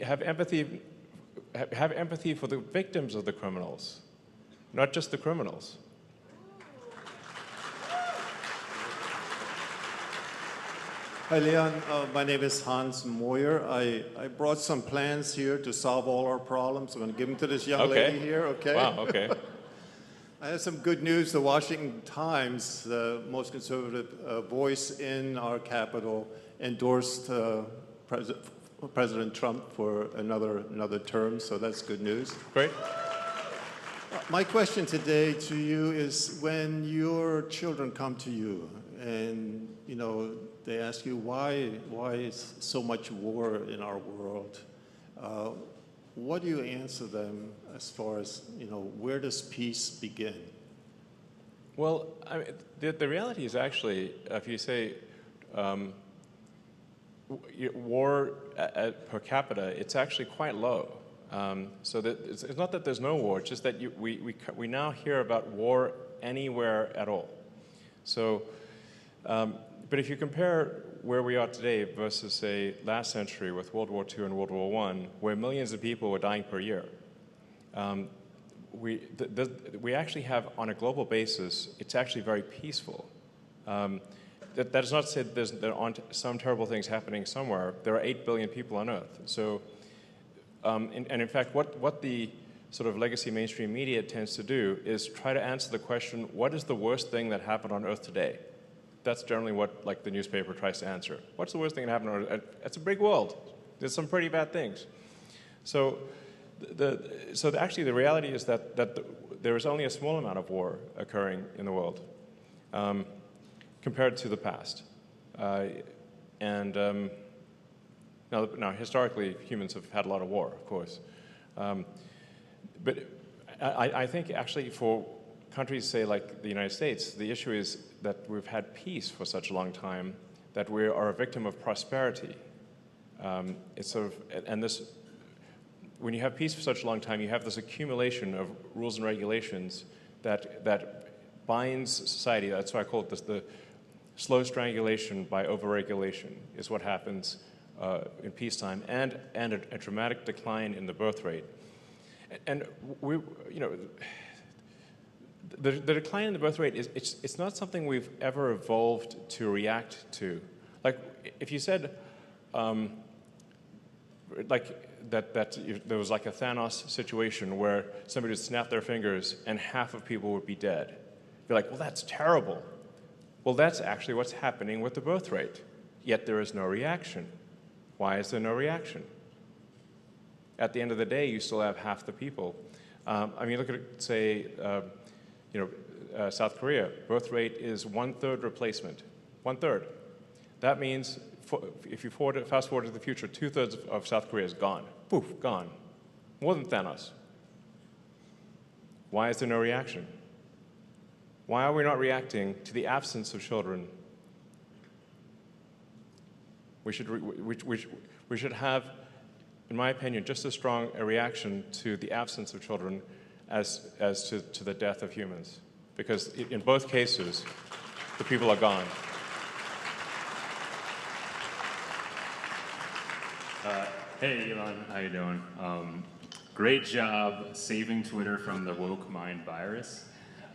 Have empathy for the victims of the criminals, not just the criminals. Hi, Leon. My name is Hans Moyer. I brought some plans here to solve all our problems. I'm going to give them to this young lady here, okay? Wow, okay. I have some good news. The Washington Times, the most conservative voice in our capital, endorsed President Trump for another term, so that's good news. Great. My question today to you is, when your children come to you and they ask you why is so much war in our world, what do you answer them as far as where does peace begin? Well, the reality is actually, if you say war per capita, it's actually quite low. So that it's not that there's no war, it's just that we now hear about war anywhere at all. So, but if you compare where we are today versus, say, last century with World War II and World War I, where millions of people were dying per year, we actually have, on a global basis, it's actually very peaceful. That is not to say that there aren't some terrible things happening somewhere. There are 8 billion people on Earth. So, and in fact, what the sort of legacy mainstream media tends to do is try to answer the question, what is the worst thing that happened on Earth today? That's generally what the newspaper tries to answer. What's the worst thing that happened on Earth? It's a big world. There's some pretty bad things. So, actually the reality is that there is only a small amount of war occurring in the world. Compared to the past. Now, historically, humans have had a lot of war, of course. But I think actually for countries, say, like the United States, the issue is that we've had peace for such a long time that we are a victim of prosperity. It's sort of, and this, when you have peace for such a long time, you have this accumulation of rules and regulations that binds society. That's why I call it this, the slow strangulation by overregulation is what happens in peacetime, and a dramatic decline in the birth rate. And we, the decline in the birth rate is it's not something we've ever evolved to react to. Like if you said, there was like a Thanos situation where somebody would snap their fingers and half of people would be dead. You're like, well, that's terrible. Well, that's actually what's happening with the birth rate. Yet there is no reaction. Why is there no reaction? At the end of the day, you still have half the people. I mean, look at, say, South Korea. Birth rate is 1/3 replacement. 1/3. That means if you fast forward to the future, 2/3 of South Korea is gone. Poof, gone. More than Thanos. Why is there no reaction? Why are we not reacting to the absence of children? We should have, in my opinion, just as strong a reaction to the absence of children as to the death of humans. Because in both cases, the people are gone. Hey, Elon, how you doing? Great job saving Twitter from the woke mind virus.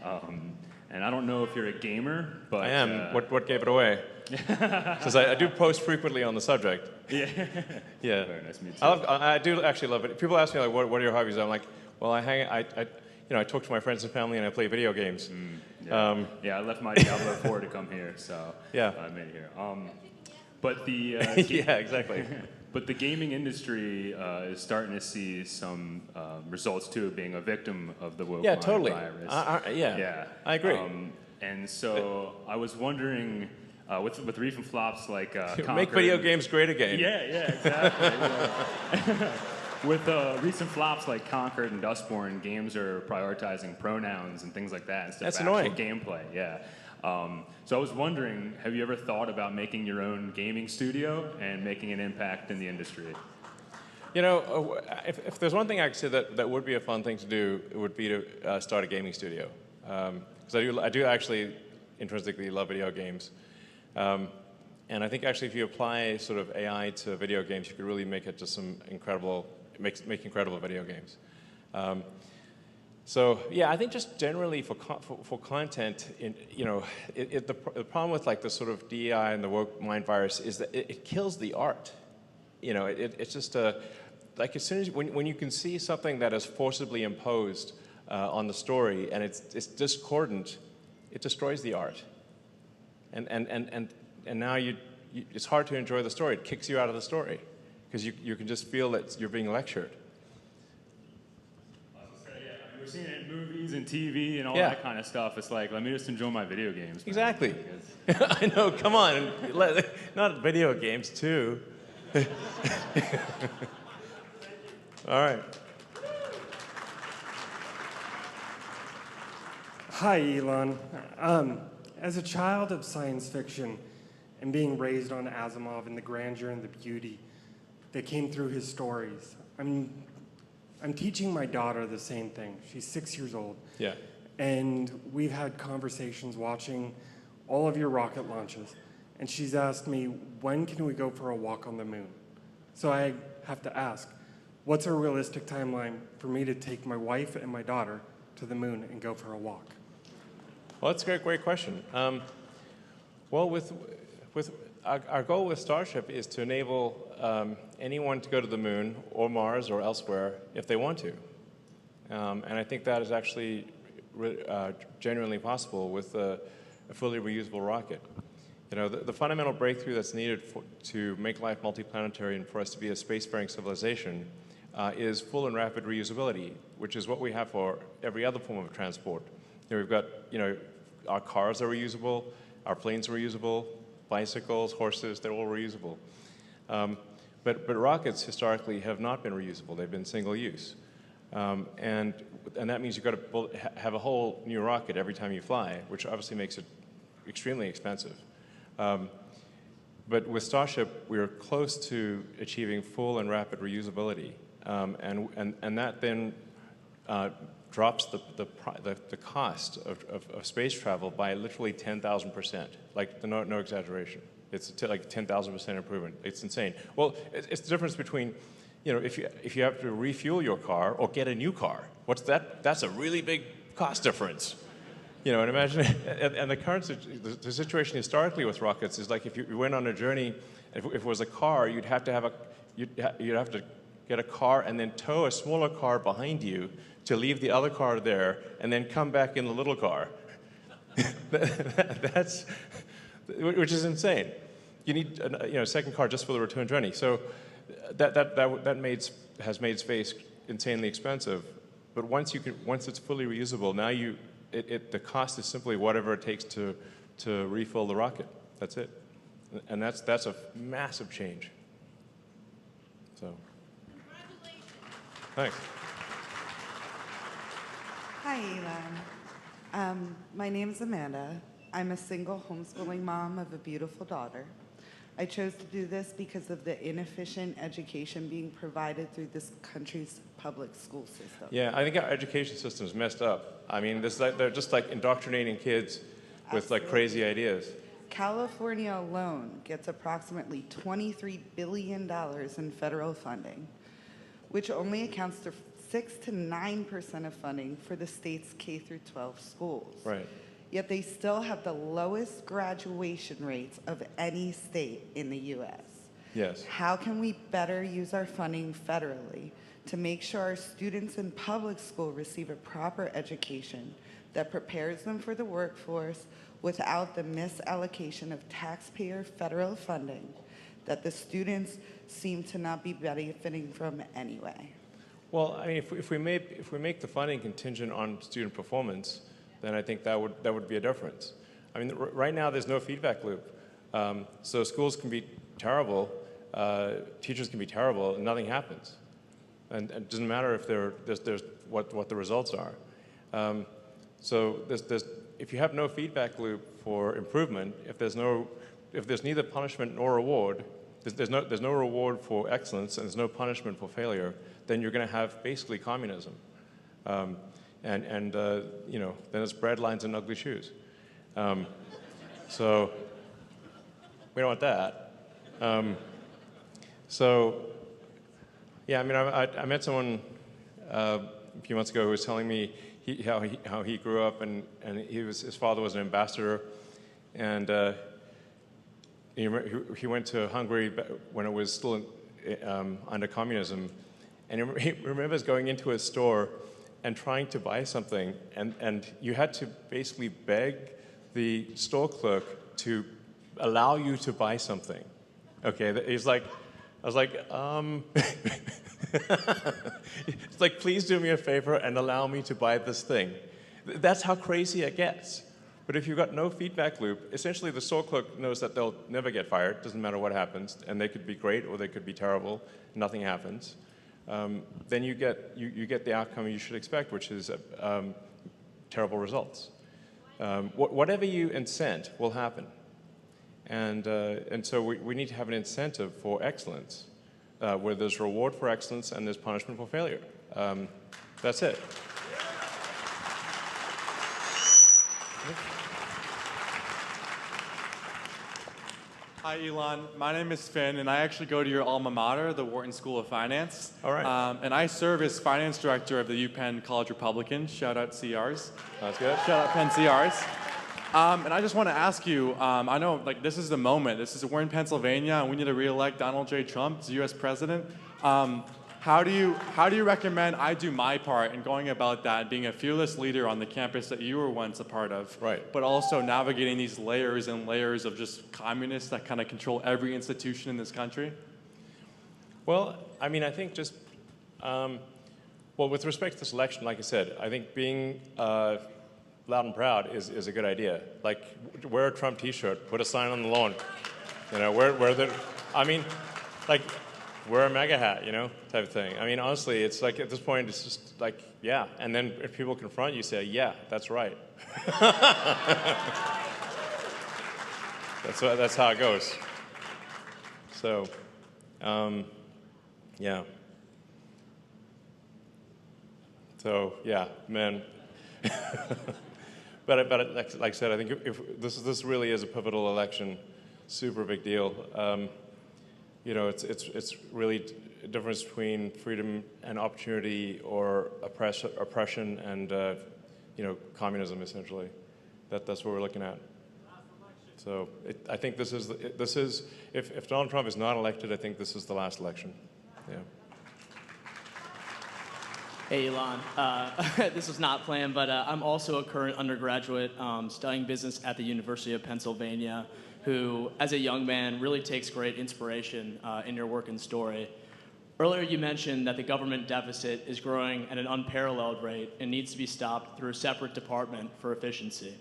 And I don't know if you're a gamer, but... I am. What gave it away? Because I do post frequently on the subject. Yeah. Yeah. Very nice, me too. I do actually love it. People ask me, like, what are your hobbies? I'm like, well, I talk to my friends and family and I play video games. Yeah, I left my Diablo 4 to come here, so yeah. I made it here. But the... yeah, exactly. But the gaming industry is starting to see some results too, being a victim of the woke mind totally. virus. Yeah, I agree. And so I was wondering, with recent flops like make video games great again. Yeah, exactly. With recent flops like Conquered and Dustborn, games are prioritizing pronouns and things like that instead That's of actual annoying. gameplay. Yeah. So I was wondering, have you ever thought about making your own gaming studio and making an impact in the industry? You know, if there's one thing I could say that would be a fun thing to do, it would be to start a gaming studio. Because I do actually intrinsically love video games. And I think actually if you apply sort of AI to video games, you could really make it just some incredible, make incredible video games. So yeah, I think just generally for content, the problem with like the sort of DEI and the woke mind virus is that it kills the art. You know, it's just like as soon as when you can see something that is forcibly imposed on the story and it's discordant, it destroys the art. And now it's hard to enjoy the story. It kicks you out of the story because you can just feel that you're being lectured. We're seeing it in movies and TV and all that kind of stuff. It's like, let me just enjoy my video games. Man. Exactly. I know, come on. Not video games, too. All right. Hi, Elon. As a child of science fiction and being raised on Asimov and the grandeur and the beauty that came through his stories, I'm teaching my daughter the same thing. She's 6 years old. Yeah. And we've had conversations watching all of your rocket launches. And she's asked me, when can we go for a walk on the moon? So I have to ask, what's a realistic timeline for me to take my wife and my daughter to the moon and go for a walk? Well, that's a great question. Well, with our goal with Starship is to enable anyone to go to the moon or Mars or elsewhere if they want to. And I think that is actually genuinely possible with a fully reusable rocket. You know, the fundamental breakthrough that's needed to make life multiplanetary and for us to be a spacefaring civilization is full and rapid reusability, which is what we have for every other form of transport. You know, we've got, our cars are reusable, our planes are reusable, bicycles, horses, they're all reusable. But rockets historically have not been reusable. They've been single use. And that means you've got to have a whole new rocket every time you fly, which obviously makes it extremely expensive. But with Starship, we are close to achieving full and rapid reusability. And that then drops the cost of space travel by literally 10,000%, like no exaggeration. It's like 10,000% improvement. It's insane. Well, it's the difference between, if you have to refuel your car or get a new car. What's that? That's a really big cost difference. And imagine, and the current the situation historically with rockets is like if you went on a journey, if it was a car, you'd have to get a car and then tow a smaller car behind you to leave the other car there and then come back in the little car. Which is insane. You need a second car just for the return journey. So that has made space insanely expensive. But once it's fully reusable, now the cost is simply whatever it takes to refill the rocket. That's it. And that's a massive change. So, thanks. Hi, Elon. My name is Amanda. I'm a single homeschooling mom of a beautiful daughter. I chose to do this because of the inefficient education being provided through this country's public school system. Yeah, I think our education system is messed up. I mean, they're just like indoctrinating kids with like crazy ideas. California alone gets approximately $23 billion in federal funding, which only accounts for 6 to 9% of funding for the state's K-12 schools. Right. Yet they still have the lowest graduation rates of any state in the U.S. Yes. How can we better use our funding federally to make sure our students in public school receive a proper education that prepares them for the workforce without the misallocation of taxpayer federal funding that the students seem to not be benefiting from anyway? Well, I mean, if we make the funding contingent on student performance, then I think that would be a difference. I mean, right now there's no feedback loop. So schools can be terrible, teachers can be terrible, and nothing happens. And it doesn't matter if there's what the results are. So if you have no feedback loop for improvement, if there's neither punishment nor reward, there's no reward for excellence and there's no punishment for failure, then you're going to have basically communism. And then it's bread lines and ugly shoes. So we don't want that. Yeah, I mean, I met someone a few months ago who was telling me how he grew up, and his father was an ambassador, and he went to Hungary when it was still under communism, and he remembers going into a store and trying to buy something, and you had to basically beg the store clerk to allow you to buy something. Okay, he's like, I was like, it's like, please do me a favor and allow me to buy this thing. That's how crazy it gets. But if you've got no feedback loop, essentially the store clerk knows that they'll never get fired, doesn't matter what happens, and they could be great or they could be terrible, nothing happens. Then you get the outcome you should expect, which is terrible results. Whatever you incent will happen. And so we need to have an incentive for excellence, where there's reward for excellence and there's punishment for failure. That's it. Hi, Elon. My name is Finn, and I actually go to your alma mater, the Wharton School of Finance. All right. And I serve as finance director of the UPenn College Republican. Shout out CRs. That's good. Shout out Penn CRs. And I just want to ask you, I know this is the moment. We're in Pennsylvania, and we need to re-elect Donald J. Trump as U.S. president. How do you recommend I do my part in going about that, being a fearless leader on the campus that you were once a part of, right? But also navigating these layers and layers of just communists that kind of control every institution in this country? Well, I mean, I think just, well, with respect to this election, like I said, I think being loud and proud is a good idea. Like, wear a Trump T-shirt, put a sign on the lawn, I mean, like, wear a MAGA hat, you know, type of thing. I mean, honestly, it's like at this point, it's just like, yeah. And then if people confront you, say, yeah, that's right. That's how it goes. So, yeah. So, yeah, man. but like I said, I think if this really is a pivotal election, super big deal. You know, it's really a difference between freedom and opportunity, or oppression and you know, communism, essentially. That's what we're looking at. So I think this is if Donald Trump is not elected, I think this is the last election. Yeah. Hey, Elon. This was not planned, but I'm also a current undergraduate studying business at the University of Pennsylvania, who, as a young man, really takes great inspiration in your work and story. Earlier, you mentioned that the government deficit is growing at an unparalleled rate and needs to be stopped through a separate department for efficiency.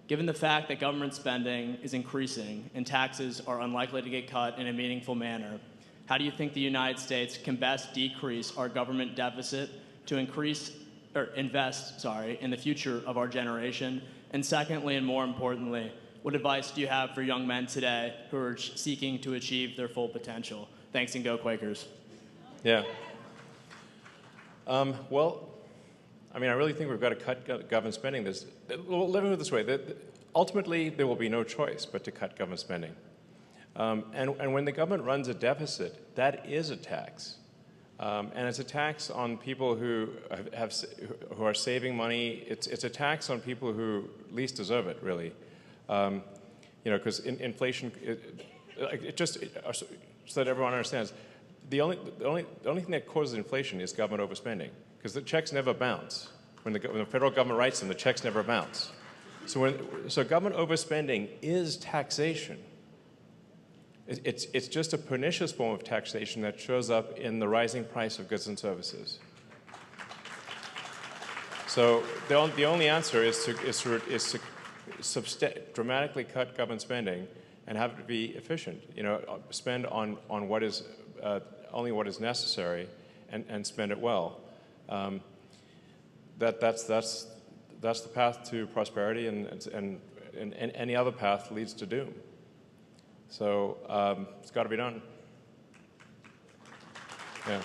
Given the fact that government spending is increasing and taxes are unlikely to get cut in a meaningful manner, how do you think the United States can best decrease our government deficit to invest in the future of our generation? And secondly, and more importantly, what advice do you have for young men today who are seeking to achieve their full potential? Thanks, and go Quakers. Yeah. Well, I mean, I really think we've got to cut government spending. Well, let me put it this way. Ultimately, there will be no choice but to cut government spending. And when the government runs a deficit, that is a tax. And it's a tax on people who are saving money. It's a tax on people who least deserve it, really. You know, because inflation, so that everyone understands, the only thing that causes inflation is government overspending, because the checks never bounce. When the federal government writes them, the checks never bounce. So government overspending is taxation. It's just a pernicious form of taxation that shows up in the rising price of goods and services. So the only answer is to dramatically cut government spending and have it be efficient. You know, spend on what is only what is necessary, and spend it well. That's the path to prosperity, and any other path leads to doom. So it's got to be done. Yeah.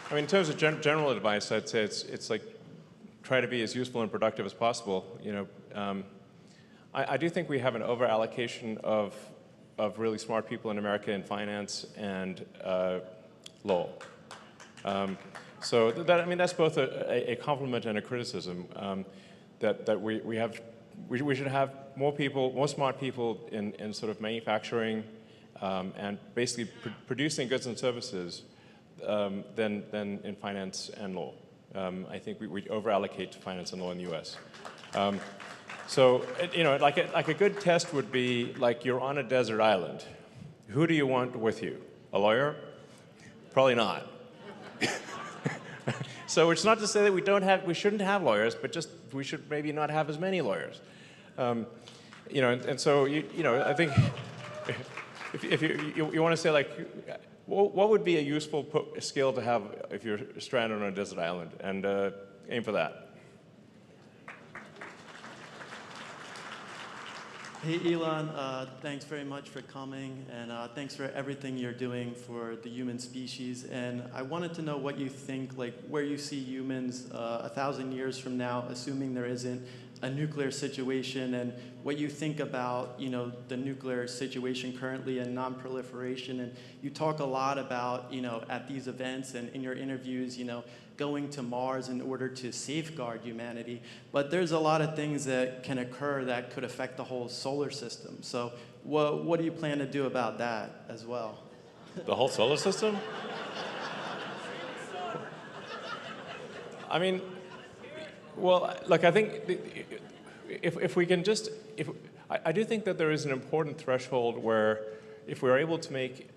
I mean, in terms of general advice, I'd say it's like try to be as useful and productive as possible. You know, I do think we have an over-allocation of really smart people in America in finance and law. So I mean, that's both a compliment and a criticism. That we should have more smart people in sort of manufacturing and basically producing goods and services than in finance and law. I think we over-allocate to finance and law in the U.S. So, you know, like a good test would be like you're on a desert island. Who do you want with you? A lawyer? Probably not. So it's not to say that we shouldn't have lawyers, but just we should maybe not have as many lawyers. You know, and so you know, I think if you want to say like, what would be a useful skill to have if you're stranded on a desert island, and aim for that. Hey, Elon, thanks very much for coming, and thanks for everything you're doing for the human species. And I wanted to know what you think, like where you see humans 1,000 years from now, assuming there isn't a nuclear situation, and what you think about, you know, the nuclear situation currently and non-proliferation. And you talk a lot about, you know, at these events and in your interviews, you know, going to Mars in order to safeguard humanity. But there's a lot of things that can occur that could affect the whole solar system. So what do you plan to do about that as well? The whole solar system? I mean, well, look, I think if we can just, I do think that there is an important threshold where if we're able to make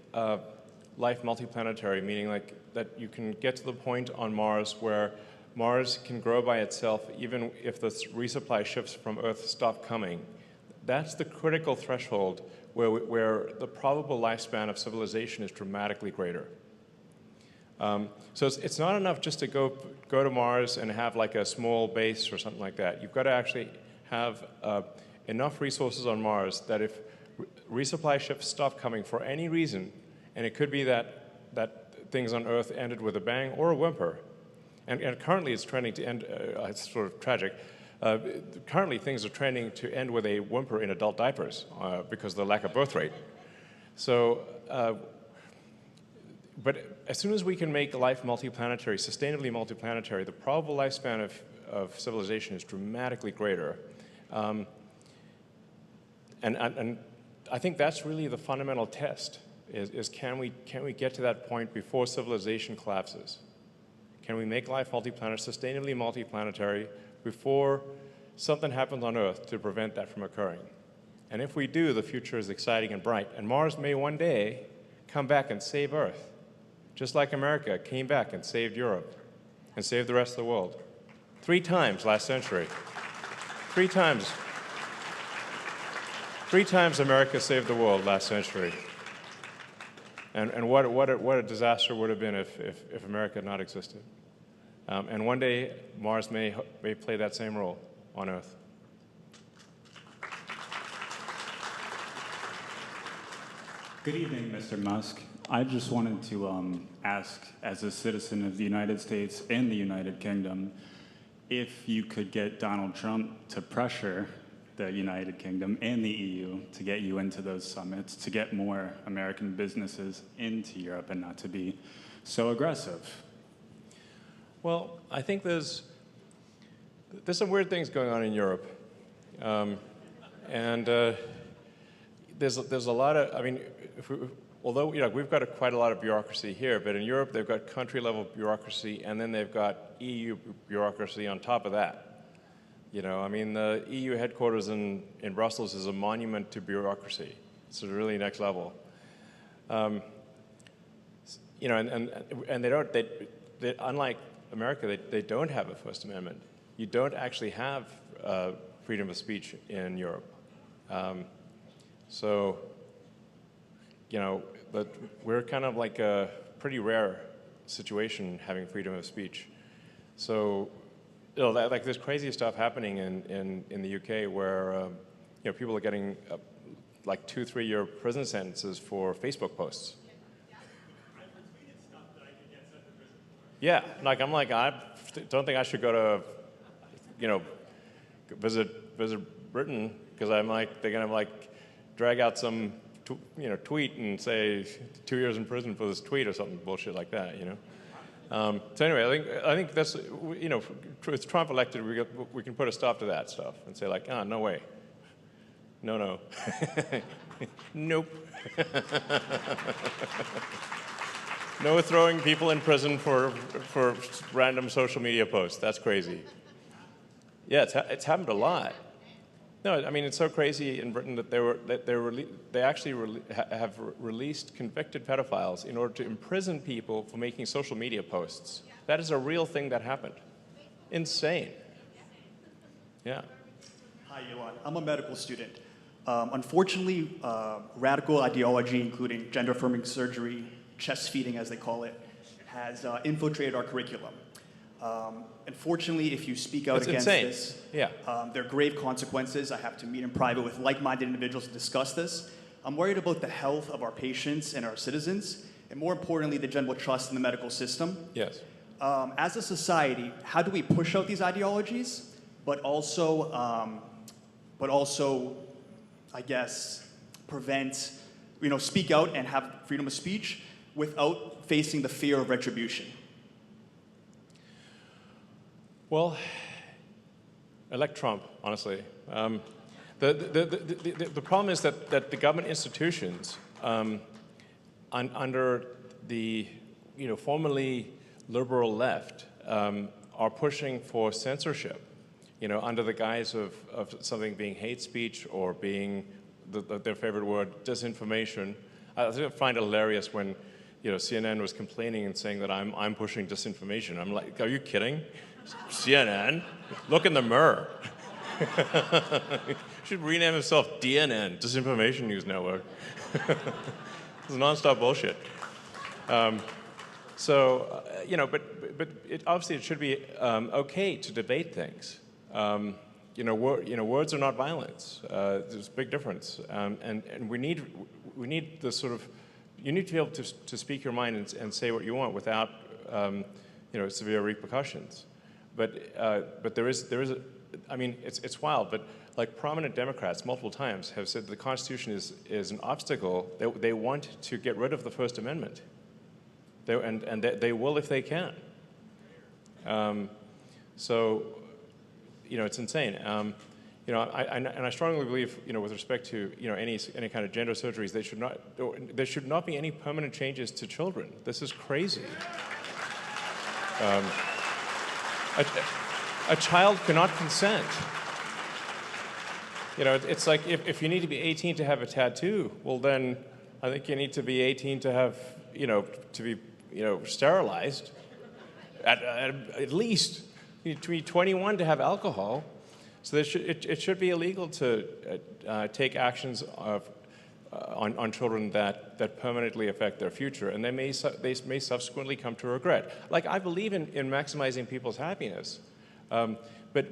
life multiplanetary, meaning like that you can get to the point on Mars where Mars can grow by itself even if the resupply ships from Earth stop coming. That's the critical threshold where the probable lifespan of civilization is dramatically greater. So it's not enough just to go to Mars and have like a small base or something like that. You've got to actually have enough resources on Mars that if resupply ships stop coming for any reason, and it could be that things on Earth ended with a bang or a whimper, and currently it's trending to end, it's sort of tragic, currently things are trending to end with a whimper in adult diapers because of the lack of birth rate. So, but as soon as we can make life multiplanetary, sustainably multiplanetary, the probable lifespan of civilization is dramatically greater. And I think that's really the fundamental test, is can we get to that point before civilization collapses? Can we make life sustainably multiplanetary before something happens on Earth to prevent that from occurring? And if we do, the future is exciting and bright. And Mars may one day come back and save Earth, just like America came back and saved Europe and saved the rest of the world. 3 times last century. 3 times. 3 times America saved the world last century. And what a disaster would have been if America had not existed. And one day, Mars may play that same role on Earth. Good evening, Mr. Musk. I just wanted to ask, as a citizen of the United States and the United Kingdom, if you could get Donald Trump to pressure the United Kingdom and the EU to get you into those summits, to get more American businesses into Europe and not to be so aggressive. Well, I think there's some weird things going on in Europe. There's a lot of, I mean, although we've got quite a lot of bureaucracy here, but in Europe they've got country-level bureaucracy, and then they've got EU bureaucracy on top of that. I mean, the EU headquarters in Brussels is a monument to bureaucracy. It's really next level. And they unlike America, they don't have a First Amendment. You don't actually have freedom of speech in Europe. But we're kind of like a pretty rare situation having freedom of speech. So, like there's crazy stuff happening in the UK where people are getting like 2-3 year prison sentences for Facebook posts. Yeah, I don't think I should go to, visit Britain because they're gonna drag out some, tweet and say 2 years in prison for this tweet or something bullshit like that, So anyway, I think that's, with Trump elected, we can put a stop to that stuff and say no way, no, nope. No throwing people in prison for random social media posts. That's crazy. Yeah, it's happened a lot. No, I mean it's so crazy in Britain that they actually have released convicted pedophiles in order to imprison people for making social media posts. That is a real thing that happened. Insane. Yeah. Hi, Elon. I'm a medical student. Unfortunately, radical ideology, including gender-affirming surgery, chest feeding, as they call it, has infiltrated our curriculum. Unfortunately, if you speak out against this, there are grave consequences. I have to meet in private with like-minded individuals to discuss this. I'm worried about the health of our patients and our citizens, and more importantly, the general trust in the medical system. Yes. As a society, how do we push out these ideologies, but also, I guess, prevent, speak out and have freedom of speech without facing the fear of retribution? Well, elect Trump, honestly. The problem is that the government institutions under the formerly liberal left are pushing for censorship, under the guise of something being hate speech or being their favorite word, disinformation. I find it hilarious when CNN was complaining and saying that I'm pushing disinformation. I'm like, are you kidding? CNN, look in the mirror. should rename himself DNN, Disinformation News Network. It's nonstop bullshit. You know, but obviously it should be okay to debate things. You know, words are not violence. There's a big difference, and we need the sort of, you need to be able to speak your mind and say what you want without you know, severe repercussions. But there is I mean, it's wild, but like prominent Democrats multiple times have said the Constitution is an obstacle. They want to get rid of the First Amendment. They will if they can. So, you know, it's insane. You know, I strongly believe, you know, with respect to, you know, any kind of gender surgeries, there should not be any permanent changes to children. This is crazy. A child cannot consent. You know, it's like if you need to be 18 to have a tattoo, well then I think you need to be 18 to have, you know, to be, you know, sterilized. At least you need to be 21 to have alcohol. So it should be illegal to take actions on children that permanently affect their future, and they may subsequently come to regret. Like, I believe in maximizing people's happiness, but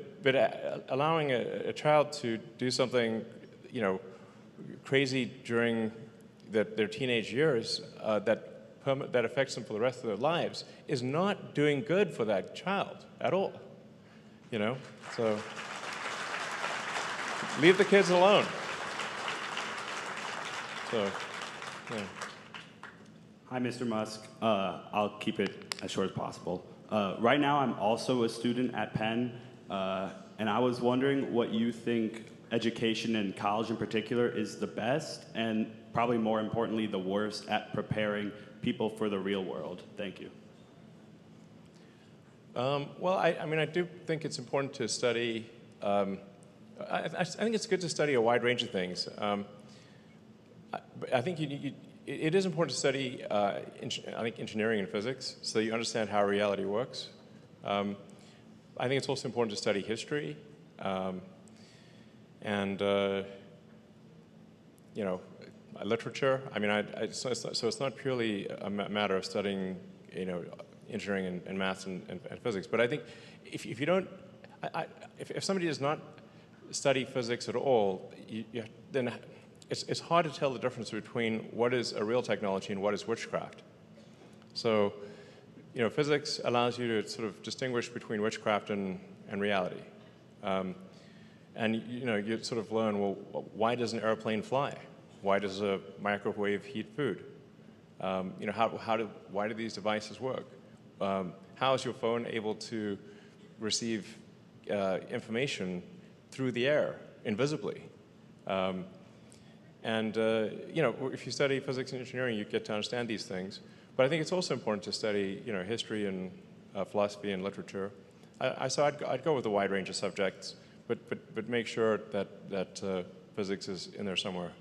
allowing a child to do something, you know, crazy during their teenage years that affects them for the rest of their lives is not doing good for that child at all. You know, so leave the kids alone. So, yeah. Hi, Mr. Musk. I'll keep it as short as possible. Right now, I'm also a student at Penn, and I was wondering what you think education in college in particular is the best, and probably more importantly, the worst at preparing people for the real world. Thank you. Well, I mean, I do think it's important to study. I think it's good to study a wide range of things. I think it is important to study, I think, engineering and physics, so that you understand how reality works. I think it's also important to study history, and you know, literature. I mean, so it's not purely a matter of studying, you know, engineering and maths and physics. But I think if you don't, if somebody does not study physics at all, then it's hard to tell the difference between what is a real technology and what is witchcraft. So, you know, physics allows you to sort of distinguish between witchcraft and reality. And, you know, you sort of learn, well, why does an airplane fly? Why does a microwave heat food? You know, why do these devices work? How is your phone able to receive information through the air, invisibly? You know, if you study physics and engineering, you get to understand these things. But I think it's also important to study, you know, history and philosophy and literature. So I'd go with a wide range of subjects, but make sure that physics is in there somewhere.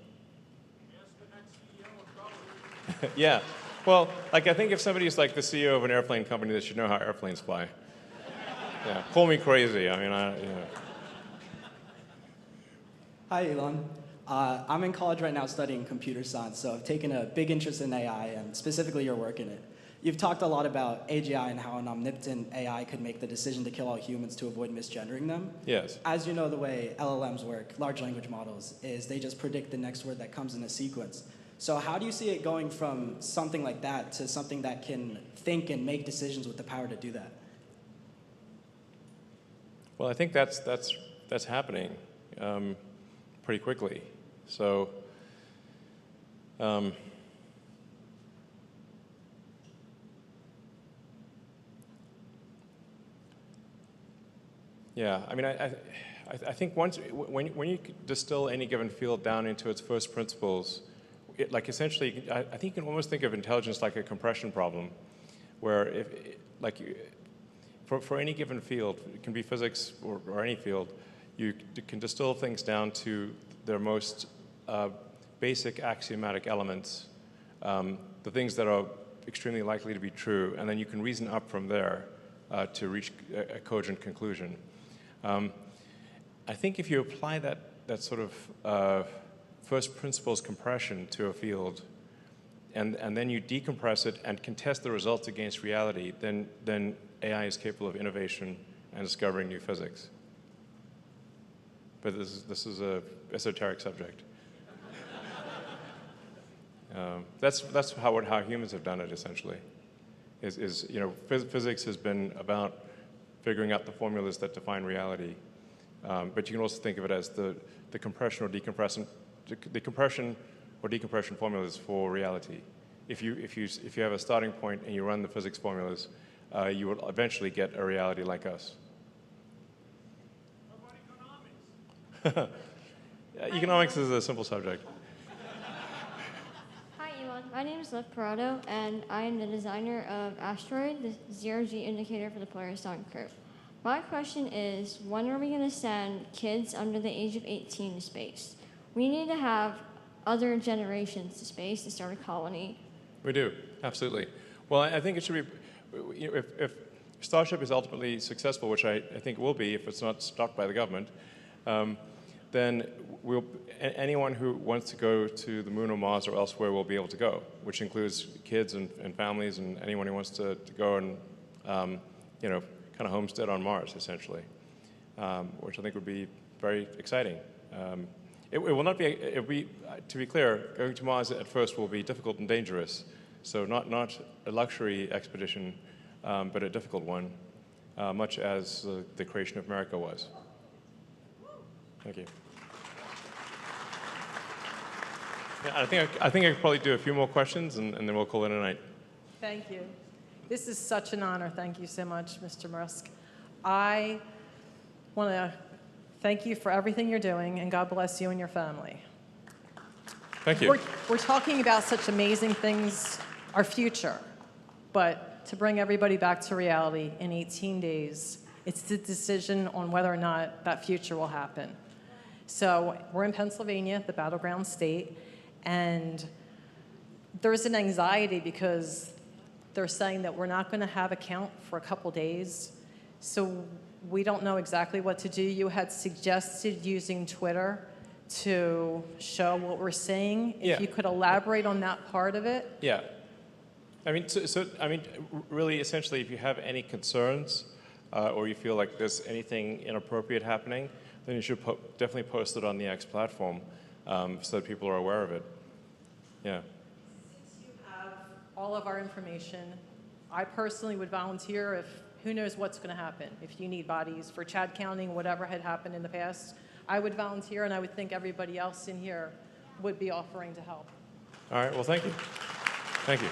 Yeah. Well, like, I think if somebody's like the CEO of an airplane company, they should know how airplanes fly. Yeah. Call me crazy. I mean, you know. Hi, Elon. I'm in college right now studying computer science, so I've taken a big interest in AI and specifically your work in it. You've talked a lot about AGI and how an omnipotent AI could make the decision to kill all humans to avoid misgendering them. Yes. As you know, the way LLMs work, large language models, is they just predict the next word that comes in a sequence. So how do you see it going from something like that to something that can think and make decisions with the power to do that? Well, I think that's happening pretty quickly. So, yeah, I mean, I think when you distill any given field down into its first principles, like essentially, I think you can almost think of intelligence like a compression problem, where for any given field, it can be physics or any field, you can distill things down to their most basic axiomatic elements, the things that are extremely likely to be true, and then you can reason up from there to reach a cogent conclusion. I think if you apply that that sort of first principles compression to a field, and then you decompress it and can test the results against reality, then AI is capable of innovation and discovering new physics. But this is a esoteric subject. That's how humans have done it, essentially. Physics has been about figuring out the formulas that define reality. But you can also think of it as the compression or decompression formulas for reality. If you have a starting point and you run the physics formulas, you will eventually get a reality like us. Economics is a simple subject. Hi, Elon. My name is Lev Parado, and I am the designer of Asteroid, the zero-G indicator for the Polaris Dawn curve. My question is, when are we going to send kids under the age of 18 to space? We need to have other generations to space to start a colony. We do, absolutely. Well, I think it should be, if Starship is ultimately successful, which I think it will be if it's not stopped by the government, then anyone who wants to go to the moon or Mars or elsewhere will be able to go, which includes kids and families and anyone who wants to go and, kind of homestead on Mars, essentially, which I think would be very exciting. It will not be, to be clear, going to Mars at first will be difficult and dangerous. So not a luxury expedition, but a difficult one, much as the creation of America was. Thank you. Yeah, I think I could probably do a few more questions, and then we'll call it a night. Thank you. This is such an honor. Thank you so much, Mr. Musk. I want to thank you for everything you're doing, and God bless you and your family. Thank you. We're talking about such amazing things, our future, but to bring everybody back to reality in 18 days, it's the decision on whether or not that future will happen. So we're in Pennsylvania, the battleground state, and there's an anxiety because they're saying that we're not going to have a count for a couple days. So we don't know exactly what to do. You had suggested using Twitter to show what we're seeing. If you could elaborate on that part of it. Yeah. I mean, really, essentially, if you have any concerns or you feel like there's anything inappropriate happening, then you should definitely post it on the X platform so that people are aware of it. Yeah. All of our information. I personally would volunteer if, who knows what's going to happen. If you need bodies for Chad counting, whatever had happened in the past, I would volunteer, and I would think everybody else in here would be offering to help. All right, well, thank you. Thank you.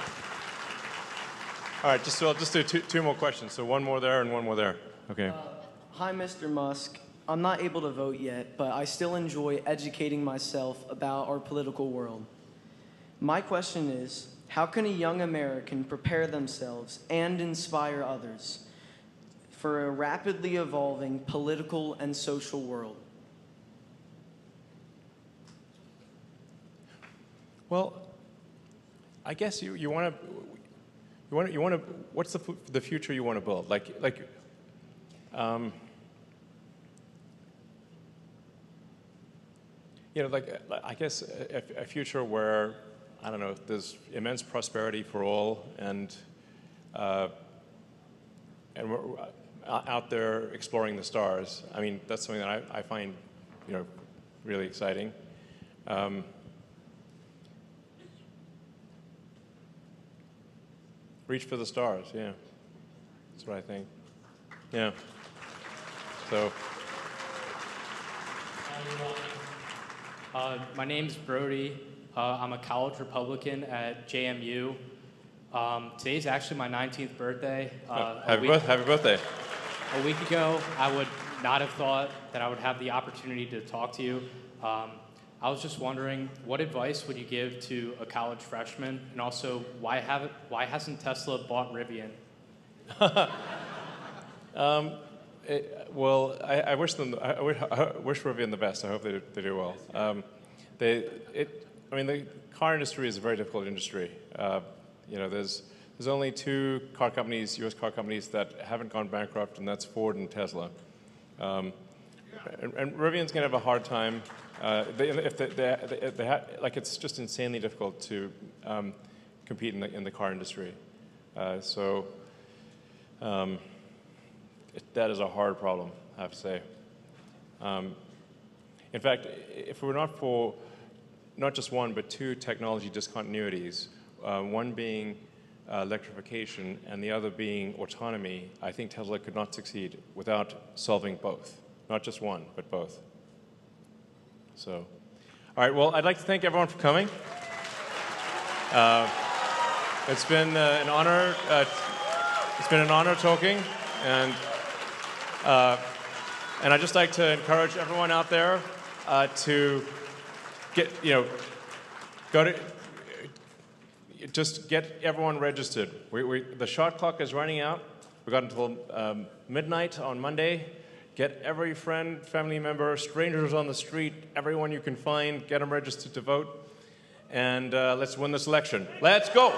All right, I'll just do two more questions. So one more there and one more there. Okay. Hi, Mr. Musk. I'm not able to vote yet, but I still enjoy educating myself about our political world. My question is, how can a young American prepare themselves and inspire others for a rapidly evolving political and social world? Well, I guess you want to what's the future you want to build? I guess a future where, I don't know, there's immense prosperity for all, and we're out there exploring the stars. I mean, that's something that I find, really exciting. Reach for the stars, yeah. That's what I think. Yeah. So. My name's Brody. I'm a college Republican at JMU. Today's actually my 19th birthday. Happy birthday. A week ago, I would not have thought that I would have the opportunity to talk to you. I was just wondering, what advice would you give to a college freshman? And also, why hasn't Tesla bought Rivian? Well, I wish Rivian the best. I hope they do well. The car industry is a very difficult industry. There's only two car companies, U.S. car companies, that haven't gone bankrupt, and that's Ford and Tesla. And Rivian's going to have a hard time Like it's just insanely difficult to compete in the car industry. That is a hard problem, I have to say. In fact, if it were not for not just one, but two technology discontinuities, one being electrification and the other being autonomy, I think Tesla could not succeed without solving both. Not just one, but both. So, all right, well, I'd like to thank everyone for coming. It's been an honor. It's been an honor talking, and I'd just like to encourage everyone out there to just get everyone registered. The shot clock is running out. We've got until midnight on Monday. Get every friend, family member, strangers on the street, everyone you can find, get them registered to vote. And let's win this election. Let's go.